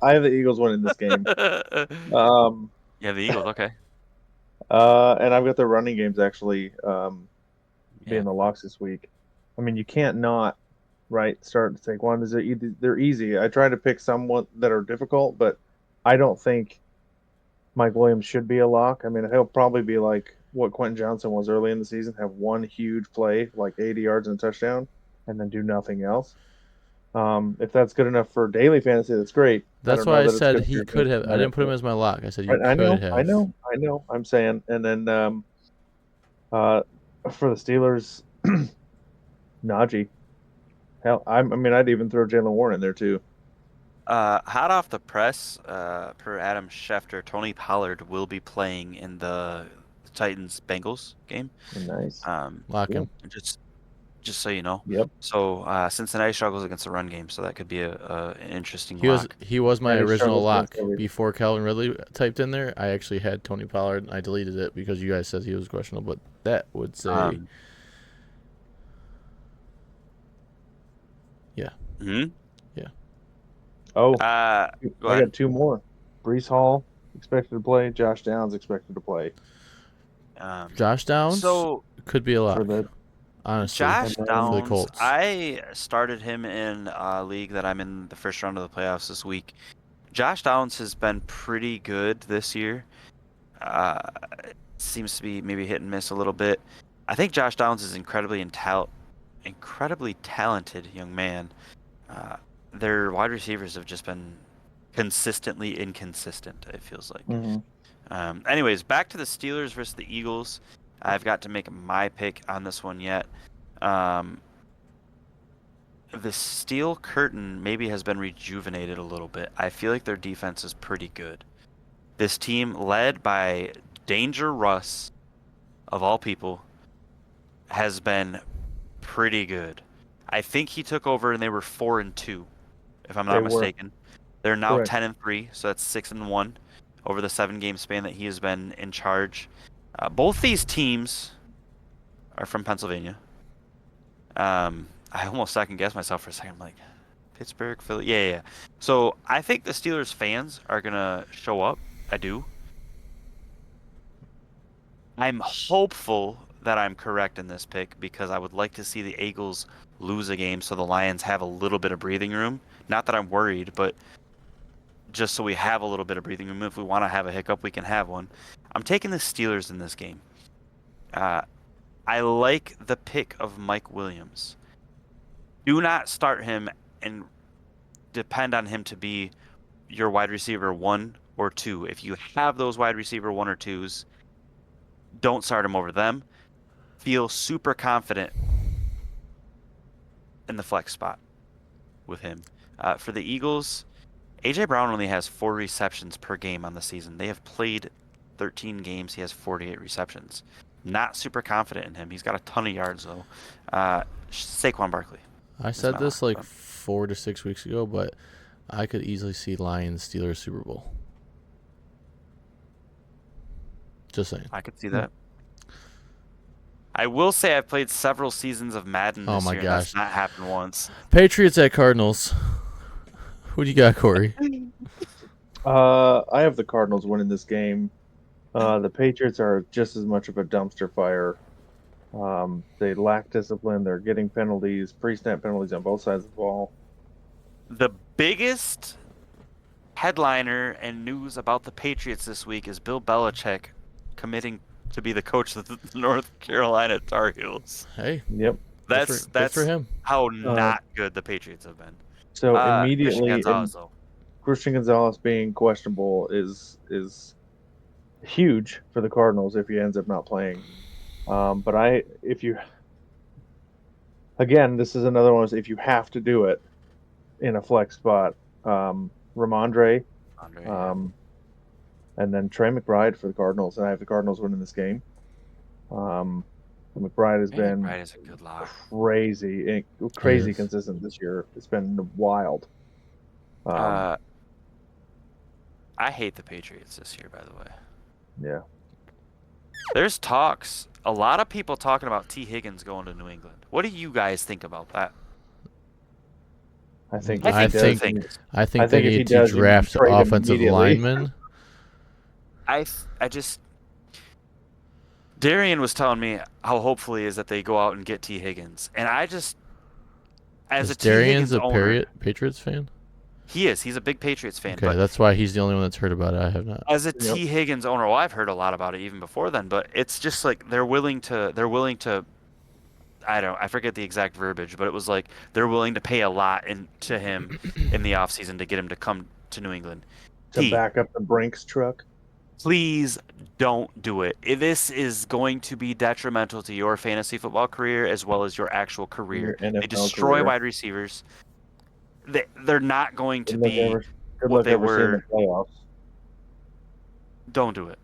I have the Eagles winning this game. Yeah, the Eagles. Okay. And I've got the running games actually Yeah. being the locks this week. I mean, you can't not start to take one. They're easy. I try to pick somewhat that are difficult, but I don't think Mike Williams should be a lock. I mean, he'll probably be like what Quentin Johnson was early in the season, have one huge play, like 80 yards and a touchdown, and then do nothing else. If that's good enough for daily fantasy, that's great. That's why I said he could have. I didn't put him as my lock. I said you could have. I know. I'm saying, and then for the Steelers, Najee. Hell, I mean, I'd even throw Jalen Warren in there too. Hot off the press, per Adam Schefter, Tony Pollard will be playing in the Titans-Bengals game. Nice. Lock him. Just so you know. Yep. So Cincinnati struggles against the run game, so that could be an interesting He lock. was my And he original struggles lock against everything. before Calvin Ridley typed in there. I actually had Tony Pollard, and I deleted it because you guys said he was questionable. But that would say, yeah. Mm-hmm. Oh, Go I ahead. got two more. Brees Hall expected to play. Josh Downs expected to play. Josh Downs could be a lock. For the Honestly, Josh for the Downs, Colts. I started him in a league that I'm in the first round of the playoffs this week. Josh Downs has been pretty good this year. Seems to be maybe hit and miss a little bit. I think Josh Downs is incredibly talented young man. Their wide receivers have just been consistently inconsistent, it feels like. Mm-hmm. Anyways, back to the Steelers versus the Eagles. I've got to make my pick on this one yet. The steel curtain maybe has been rejuvenated a little bit. I feel like their defense is pretty good. This team, led by Danger Russ, of all people, has been pretty good. I think he took over and they were 4-2, if I'm not mistaken. They're now 10-3, so that's 6-1 over the 7-game span that he has been in charge. Both these teams are from Pennsylvania. I almost second-guessed myself for a second. I'm like, Pittsburgh, Philly. Yeah. So I think the Steelers fans are going to show up. I do. I'm hopeful that I'm correct in this pick because I would like to see the Eagles lose a game so the Lions have a little bit of breathing room. Not that I'm worried, but just so we have a little bit of breathing room. If we want to have a hiccup, we can have one. I'm taking the Steelers in this game. I like the pick of Mike Williams. Do not start him and depend on him to be your wide receiver 1 or two. If you have those wide receiver 1 or 2s, don't start him over them. Feel super confident in the flex spot with him. For the Eagles, A.J. Brown only has 4 receptions per game on the season. They have played 13 games. He has 48 receptions. Not super confident in him. He's got a ton of yards, though. Saquon Barkley. I said this like 4 to 6 weeks ago, but I could easily see Lions Steelers Super Bowl. Just saying. I could see that. I will say I've played several seasons of Madden this year. And that's not happened once. Patriots at Cardinals. Who do you got, Corey? I have the Cardinals winning this game. The Patriots are just as much of a dumpster fire. They lack discipline. They're getting penalties, pre-snap penalties on both sides of the ball. The biggest headliner and news about the Patriots this week is Bill Belichick committing to be the coach of the North Carolina Tar Heels. Hey, yep, that's good for him. How not good the Patriots have been. So immediately, Christian Gonzalez being questionable is huge for the Cardinals if he ends up not playing. But this is another one. If you have to do it in a flex spot, Ramondre, and then Trey McBride for the Cardinals, and I have the Cardinals winning this game. McBride has been McBride is a good lock. crazy consistent this year. It's been wild. I hate the Patriots this year, by the way. Yeah. There's talks. A lot of people talking about T. Higgins going to New England. What do you guys think about that? I think they need to draft offensive linemen. Darian was telling me how hopeful he is that they go out and get T. Higgins, and is Darian's a Patriots fan? He is. He's a big Patriots fan. Okay, but that's why he's the only one that's heard about it. I have not. As a T. Higgins owner, well, I've heard a lot about it even before then. But it's just like they're willing to. I forget the exact verbiage, but it was like they're willing to pay a lot to him in the offseason to get him to come to New England. To back up the Brinks truck. Please don't do it. This is going to be detrimental to your fantasy football career as well as your actual career. They destroy wide receivers. They're not going to be what they were. In the playoffs. Don't do it.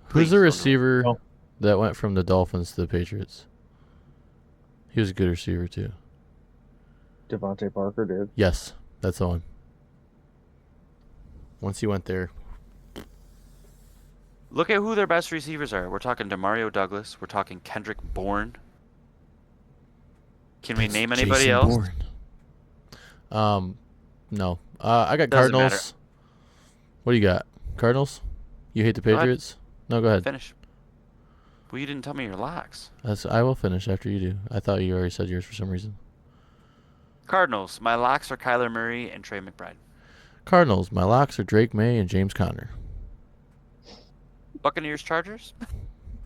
Who's the receiver that went from the Dolphins to the Patriots? He was a good receiver too. Devontae Parker did. Yes, that's the one. Once he went there. Look at who their best receivers are. We're talking Demario Douglas. We're talking Kendrick Bourne. Can we name anybody else? No. I got Cardinals. Matter. What do you got? Cardinals? You hate the Patriots? No, go ahead. Finish. Well, you didn't tell me your locks. I will finish after you do. I thought you already said yours for some reason. Cardinals. My locks are Kyler Murray and Trey McBride. Cardinals. My locks are Drake May and James Conner. Buccaneers, Chargers?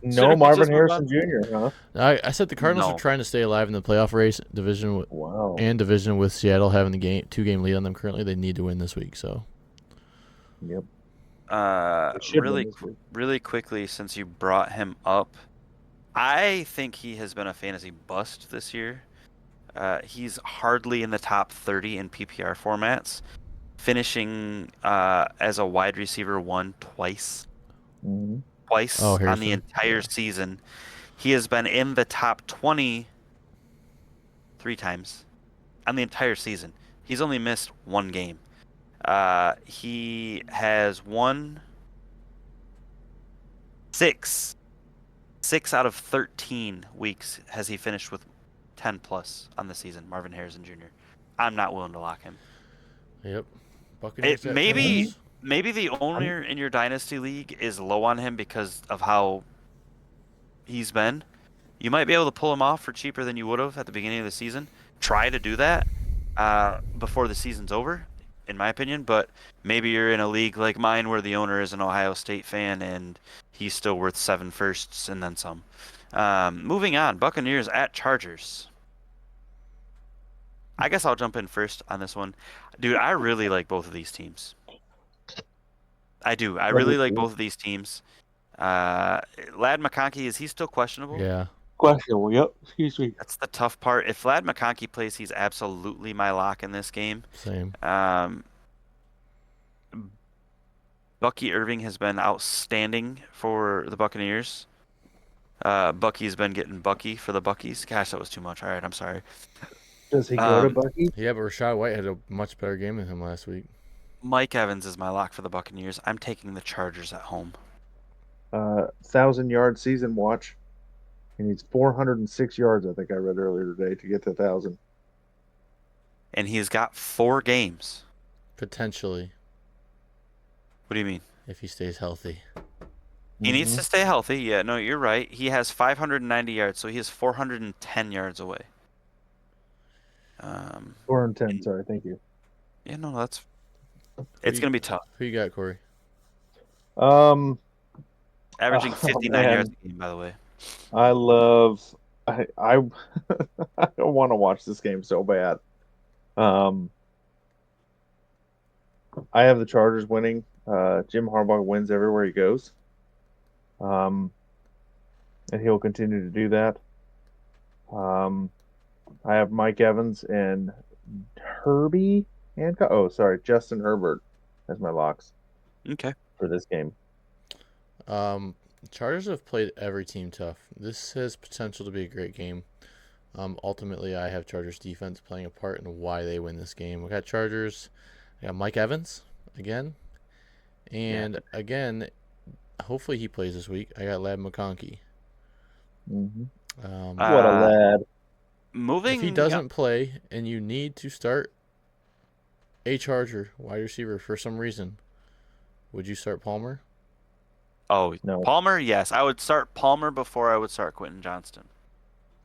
No Marvin Harrison Jr., huh? I said the Cardinals are trying to stay alive in the playoff race division with Seattle having the 2-game lead on them currently. They need to win this week, so. Yep. Really quickly, since you brought him up, I think he has been a fantasy bust this year. He's hardly in the top 30 in PPR formats, finishing as a wide receiver 1 twice. Mm-hmm. On the entire season. He has been in the top 20 3 times on the entire season. He's only missed 1 game. He has won 6 out of 13 weeks has he finished with 10 plus on the season. Marvin Harrison Jr. I'm not willing to lock him. Yep. Maybe the owner in your dynasty league is low on him because of how he's been. You might be able to pull him off for cheaper than you would have at the beginning of the season. Try to do that before the season's over, in my opinion. But maybe you're in a league like mine where the owner is an Ohio State fan and he's still worth 7 firsts and then some. Moving on, Buccaneers at Chargers. I guess I'll jump in first on this one. Dude, I really like both of these teams. I do. I Love really it. like both of these teams. Lad McConkey, is he still questionable? Yeah, Questionable. Yep. Excuse me. That's the tough part. If Vlad McConkey plays, he's absolutely my lock in this game. same. Um, Bucky Irving has been outstanding for the Buccaneers. Bucky's been getting Bucky for the Buckies. Gosh, that was too much. All right, I'm sorry. Does he go to Um, Bucky? Yeah, but Rashad White had a much better game than him last week. Mike Evans is my lock for the Buccaneers. I'm taking the Chargers at home. 1,000-yard season watch. He needs 406 yards. I think I read earlier today to get to 1,000. And he's got 4 games. Potentially, What do you mean? if he stays healthy. He needs to stay healthy. Yeah, no, you're right. He has 590 yards, so he is 410 yards away. 410. and- Sorry. Thank you. Yeah, no, it's gonna be tough. Who you got, Corey? Um, Averaging Oh, 59 man. yards a game, by the way. I love. I I don't want to watch this game so bad. I have the Chargers winning. Jim Harbaugh wins everywhere he goes. And he'll continue to do that. I have Mike Evans and Herbie Hancock. Oh, sorry, Justin Herbert as my locks Okay. for this game. Chargers have played every team tough. This has potential to be a great game. Ultimately, I have Chargers defense playing a part in why they win this game. We got Chargers. I got Mike Evans again, and again, hopefully he plays this week. I got Lad McConkey. Mm-hmm. Uh, What a lad! Moving. If he doesn't play and you need to start a Charger wide receiver for some reason, would you start Palmer? Oh, No. Palmer, yes. I would start Palmer before I would start Quentin Johnston.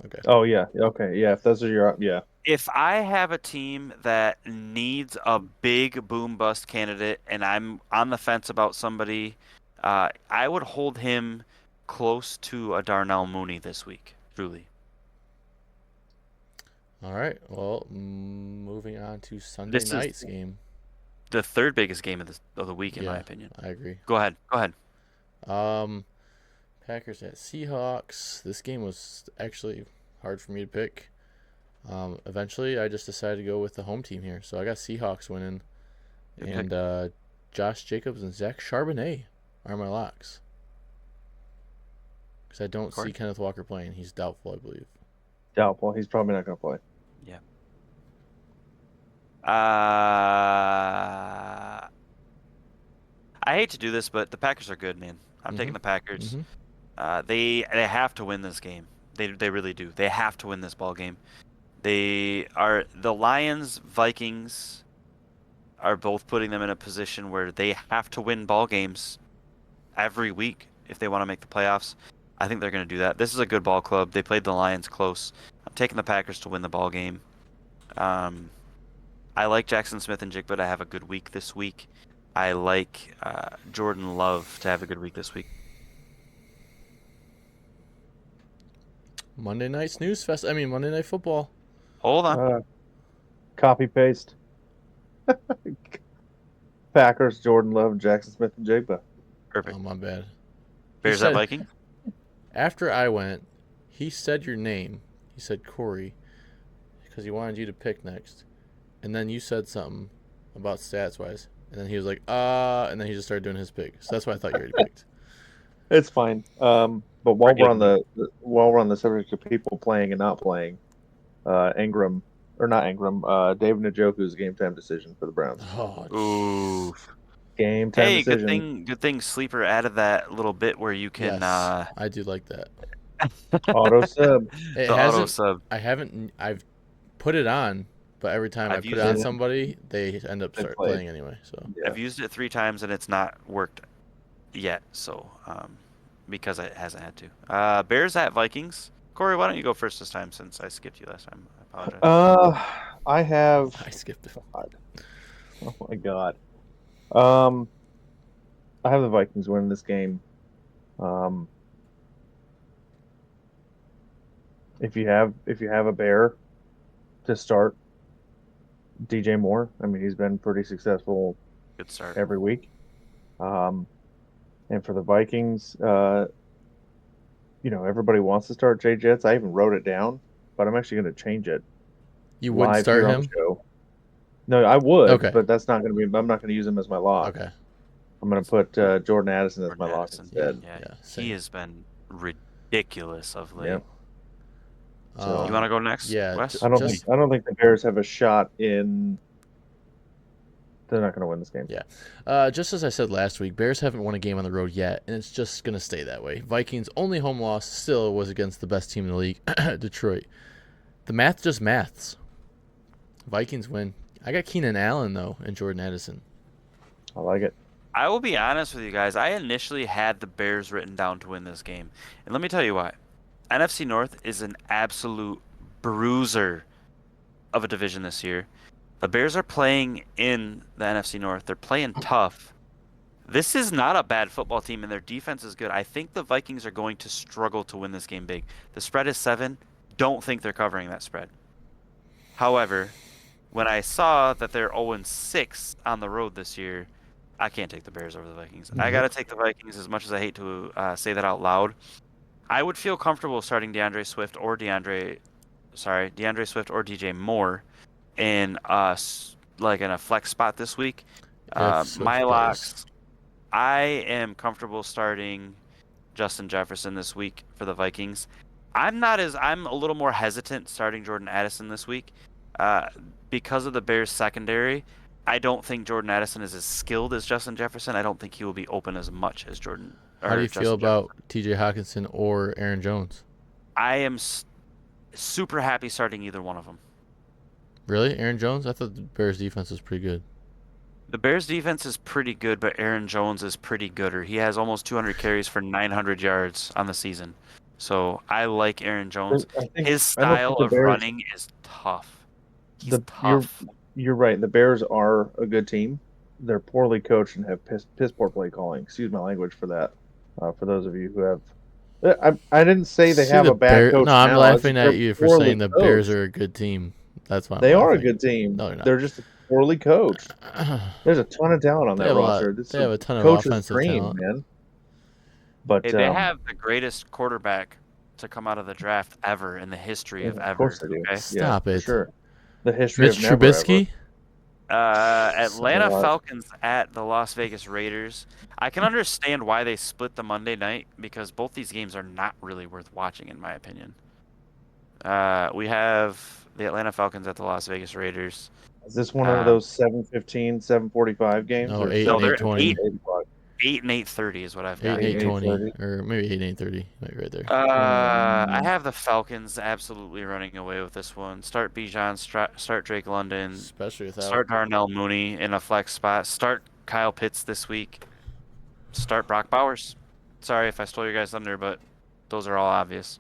Okay. Oh yeah. Okay. Yeah. If those are your If I have a team that needs a big boom bust candidate and I'm on the fence about somebody, I would hold him close to a Darnell Mooney this week, truly. All right. Well, moving on to Sunday This is- night's game. The third biggest game of the week, in my Yeah. opinion. I agree. Go ahead. Packers at Seahawks. This game was actually hard for me to pick. Eventually, I just decided to go with the home team here. So I got Seahawks winning. Good And Josh Jacobs and Zach Charbonnet are my locks. Because I don't Corey? see Kenneth Walker playing. He's doubtful, I believe. doubtful, he's probably not going to play. I hate to do this, but the Packers are good, man. I'm taking the Packers. They have to win this game. They really do. They have to win this ball game. The Lions, Vikings are both putting them in a position where they have to win ball games every week if they want to make the playoffs. I think they're going to do that. This is a good ball club. They played the Lions close. I'm taking the Packers to win the ball game. I like Jackson Smith and Jigba to have a good week this week. I like Jordan Love to have a good week this week. Monday Night Monday Night Football. Hold on. Copy paste. Packers, Jordan Love, Jackson Smith, and Jigba. Perfect. Oh, my bad. Bears at Vikings? After I went, he said your name. He said Corey because he wanted you to pick next. And then you said something about stats-wise. And then he was like, and then he just started doing his pick. So that's why I thought you already picked. It's fine. But while we're on the subject of people playing and not playing, David Njoku's game time decision for the Browns. Oh, Ooh. Game time Hey, decision. good thing Sleeper added that little bit where you can yes, I do like that. Auto sub. It the auto hasn't. sub. I've put it on, but every time I I've put used it on it. somebody, they end up They start play. playing anyway. So Yeah. I've used it 3 times and it's not worked yet. So because it hasn't had to. Bears at Vikings. Corey, why don't you go first this time since I skipped you last time? I apologize. I have. I skipped it. Oh my god. I have the Vikings winning this game. If you have a bear to start, DJ Moore. I mean, he's been pretty successful Good start. every week. And for the Vikings, everybody wants to start Jay Jets. I even wrote it down, but I'm actually going to change it You wouldn't live start here on the him? show. No, I would, Okay. but that's not going to be. I'm not going to use him as my lock. Okay. I'm going to put Jordan Addison as my Jordan lock Addison. instead. Yeah, Yeah, he same. has been ridiculous of late. Yep. So You want to go next, yeah, Wes? I don't think the Bears have a shot in. They're not going to win this game. Yeah. Just as I said last week, Bears haven't won a game on the road yet, and it's just going to stay that way. Vikings' only home loss still was against the best team in the league, Detroit. The math just maths. Vikings win. I got Keenan Allen, though, and Jordan Addison. I like it. I will be honest with you guys. I initially had the Bears written down to win this game. And let me tell you why. NFC North is an absolute bruiser of a division this year. The Bears are playing in the NFC North. They're playing tough. This is not a bad football team, and their defense is good. I think the Vikings are going to struggle to win this game big. The spread is 7. Don't think they're covering that spread. However, when I saw that they're 0-6 on the road this year, I can't take the Bears over the Vikings. I got to take the Vikings as much as I hate to say that out loud. I would feel comfortable starting DeAndre Swift or DJ Moore in in a flex spot this week. My locks, I am comfortable starting Justin Jefferson this week for the Vikings. I'm a little more hesitant starting Jordan Addison this week because of the Bears secondary. I don't think Jordan Addison is as skilled as Justin Jefferson. I don't think he will be open as much as Jordan. How do you feel about T.J. Hawkinson or Aaron Jones? I am super happy starting either one of them. Really? Aaron Jones? I thought the Bears' defense was pretty good. The Bears' defense is pretty good, but Aaron Jones is pretty gooder. He has almost 200 carries for 900 yards on the season. So I like Aaron Jones. His style of running is tough. He's tough. You're right. The Bears are a good team. They're poorly coached and have piss poor play calling. Excuse my language for that. For those of you who have, I didn't say they have a bad coach. No, I'm laughing at you for saying the Bears are a good team. That's why they are a good team. No, they're just poorly coached. There's a ton of talent on that roster. They have a ton of offensive talent, man. But they have the greatest quarterback to come out of the draft ever in the history of ever. Of course they do. Okay? Stop it. Sure. The history Mitch of never, Trubisky? Atlanta Falcons at the Las Vegas Raiders. I can understand why they split the Monday night because both these games are not really worth watching, in my opinion. We have the Atlanta Falcons at the Las Vegas Raiders. Is this one of those 7:15, 7:45 games? No, 8 and 8:20. 8 and 8:30 is what I've got. 8 and 8:20, or maybe 8 and 8:30, right there. I have the Falcons absolutely running away with this one. Start Bijan, start Drake London, especially without. Start Darnell Mooney in a flex spot. Start Kyle Pitts this week. Start Brock Bowers. Sorry if I stole your guys' thunder, but those are all obvious.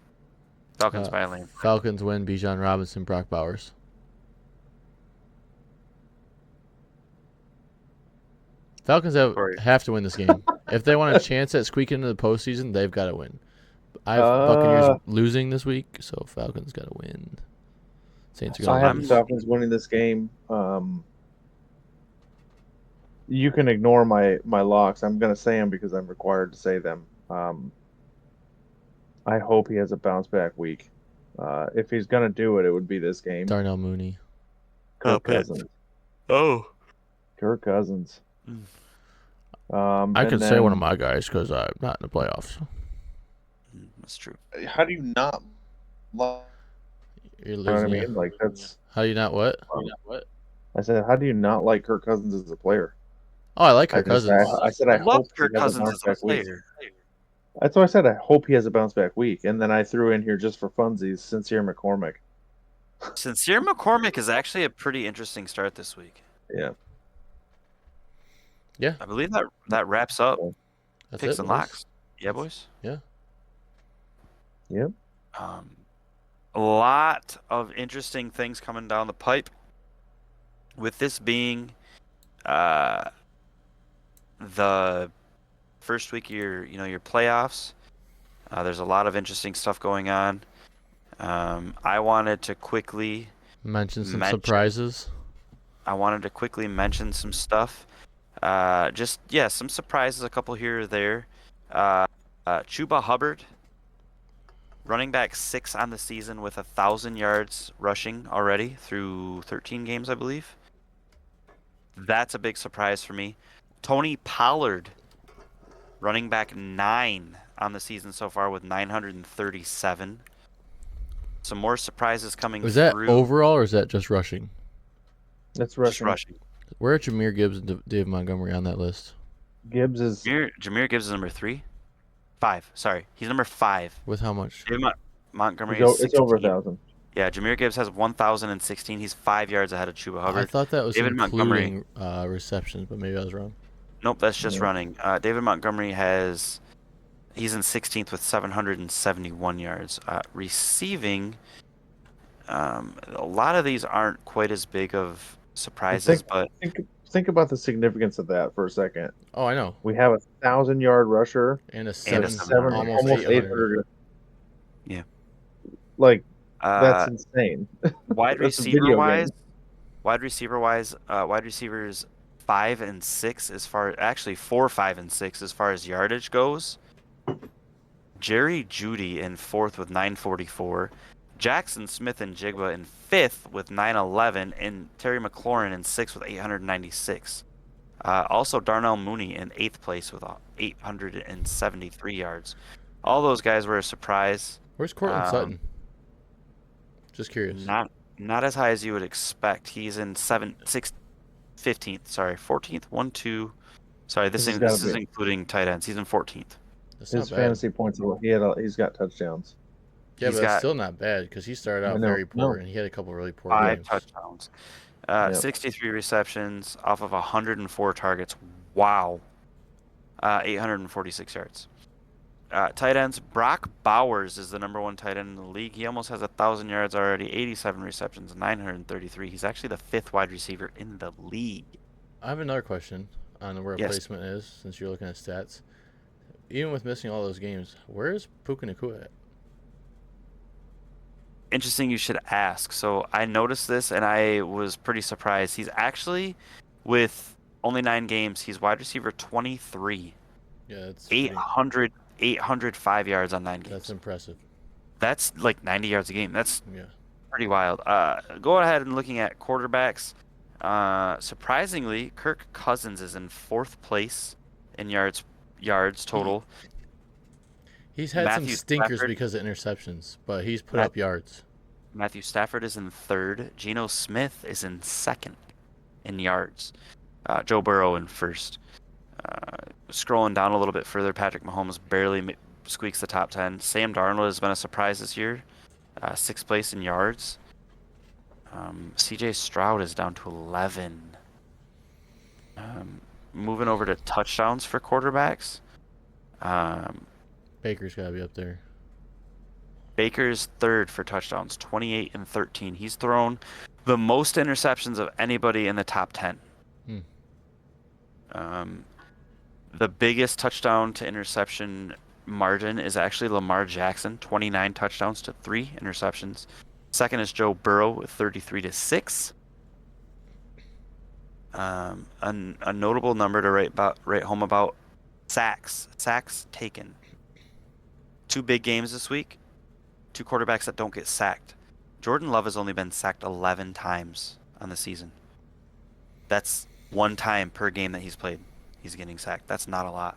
Falcons by a lane. Falcons win. Bijan Robinson, Brock Bowers. Falcons have to win this game. If they want a chance at squeaking into the postseason, they've got to win. I have Buccaneers losing this week, so Falcons got to win. Saints are going to lose. I have the Falcons winning this game. You can ignore my locks. I'm going to say them because I'm required to say them. I hope he has a bounce back week. If he's going to do it, it would be this game. Darnell Mooney. Kirk Cousins. Kirk Cousins. I could say one of my guys because I'm not in the playoffs. That's true. How do you not like? You're losing. You know what I mean? Like that's. How do you not what? I said, how do you not like Kirk Cousins as a player? Oh, I like Kirk Cousins. I said I love hope Kirk Cousins as a player. That's why I said I hope he has a bounce back week, and then I threw in here just for funsies, Sincere McCormick. Sincere McCormick is actually a pretty interesting start this week. Yeah. Yeah. I believe that wraps up That's picks it, and boys. locks. Yeah, boys. Yeah. Yep. A lot of interesting things coming down the pipe. With this being the first week of your playoffs, there's a lot of interesting stuff going on. I wanted to quickly mention some surprises. I wanted to quickly mention some stuff. Just yeah, some surprises, a couple here or there. Chuba Hubbard, running back 6 on the season with 1,000 yards rushing already through 13 games, I believe. That's a big surprise for me. Tony Pollard, running back 9 on the season so far with 937. Some more surprises coming Was that through. overall or is that just rushing? That's Just rushing. rushing. Where are Jameer Gibbs and Dave Montgomery on that list? Gibbs is Jameer Gibbs is number 3. 5. Sorry, he's number 5. With how much? Montgomery is 16. it's over 1,000. Yeah, Jameer Gibbs has 1,016. He's 5 yards ahead of Chuba Hubbard. I thought that was David including receptions, but maybe I was wrong. Nope, that's just Yeah. running. David Montgomery he's in 16th with 771 yards. Receiving, a lot of these aren't quite as big of surprises, but Think about the significance of that for a second. Oh, I know. We have a 1,000-yard rusher And a And seven, a 700. almost almost 800. 800. Yeah. Like that's uh, insane. wide That's a receiver video wise, game. wide receivers 5 and 6 as far actually 4, 5, and 6 as far as yardage goes. Jerry Jeudy in 4th with 944. Jackson Smith and Jigba in 5th with 911, and Terry McLaurin in 6th with 896. Also, Darnell Mooney in 8th place with 873 yards. All those guys were a surprise. Where's Cortland Sutton? Just curious. Not as high as you would expect. He's in 15th. Sorry, 14th. 1, 2. Sorry, this is including tight ends. He's in 14th. That's His not bad. fantasy points, he's got touchdowns. Yeah, He's but that's got still not bad because he started out I know. very poor No. and he had a couple really poor 5 games. touchdowns. Yep. 63 receptions off of 104 targets. Wow. 846 yards. Tight ends, Brock Bowers is the number 1 tight end in the league. He almost has 1,000 yards already, 87 receptions, 933. He's actually the 5th wide receiver in the league. I have another question on where Yes. placement is since you're looking at stats. Even with missing all those games, where is Puka Nacua at? Interesting you should ask. So I noticed this and I was pretty surprised. He's actually, with only 9 games, he's wide receiver 23. Yeah, that's 805 yards on 9 games. That's impressive. That's like 90 yards a game. That's Yeah. pretty wild. Go ahead and looking at quarterbacks. Surprisingly, Kirk Cousins is in 4th place in yards total. He's had some Matthew stinkers Stafford. because of interceptions, but he's put up yards. Matthew Stafford is in 3rd. Geno Smith is in 2nd in yards. Joe Burrow in 1st. Scrolling down a little bit further, Patrick Mahomes barely squeaks the top 10. Sam Darnold has been a surprise this year. 6th place in yards. CJ Stroud is down to 11. Moving over to touchdowns for quarterbacks. Baker's got to be up there. Baker's 3rd for touchdowns, 28 and 13. He's thrown the most interceptions of anybody in the top 10. The biggest touchdown to interception margin is actually Lamar Jackson, 29 touchdowns to 3 interceptions. Second is Joe Burrow with 33 to 6. A notable number to write home about: sacks taken. 2 big games this week. 2 quarterbacks that don't get sacked. Jordan Love has only been sacked 11 times on the season. That's 1 time per game that he's played. He's getting sacked. That's not a lot.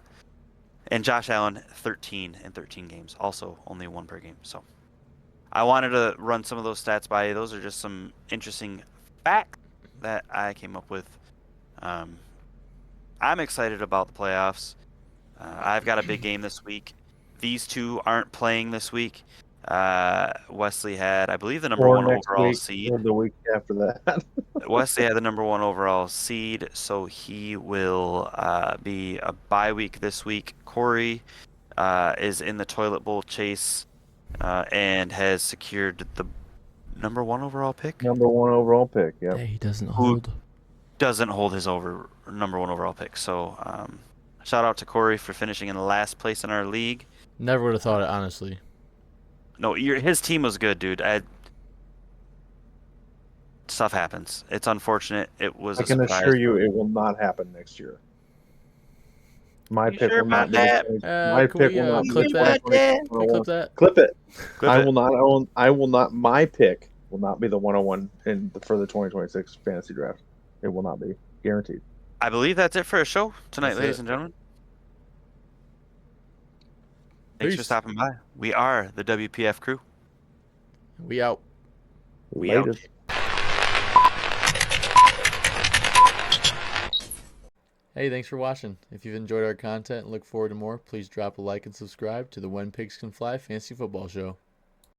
And Josh Allen, 13 in 13 games. Also, only 1 per game. So I wanted to run some of those stats by you. Those are just some interesting facts that I came up with. I'm excited about the playoffs. I've got a big game this week. These 2 aren't playing this week. Wesley had, I believe, the number 1 overall seed. Or the week after that. Wesley had the number 1 overall seed, so he will be a bye week this week. Corey is in the toilet bowl chase and has secured the number 1 overall pick. Number 1 overall pick, yeah. Hey, he doesn't hold his number 1 overall pick. So shout out to Corey for finishing in last place in our league. Never would have thought it, honestly. No, his team was good, dude. Stuff happens. It's unfortunate. It was I a can surprise. assure you it will not happen next year. My You pick sure will not about be that? my Can pick we will not be clip the that? 2026 Can we clip that? Clip it. Clip I it. will not own. I will not. My pick will not be the 101 for the 2026 fantasy draft. It will not be guaranteed. I believe that's it for our show tonight, That's ladies it. and gentlemen. Thanks for Peace. stopping by. We are the WPF crew. We out. We out. Latest. Hey, thanks for watching. If you've enjoyed our content and look forward to more, please drop a like and subscribe to the When Pigs Can Fly Fantasy Football Show.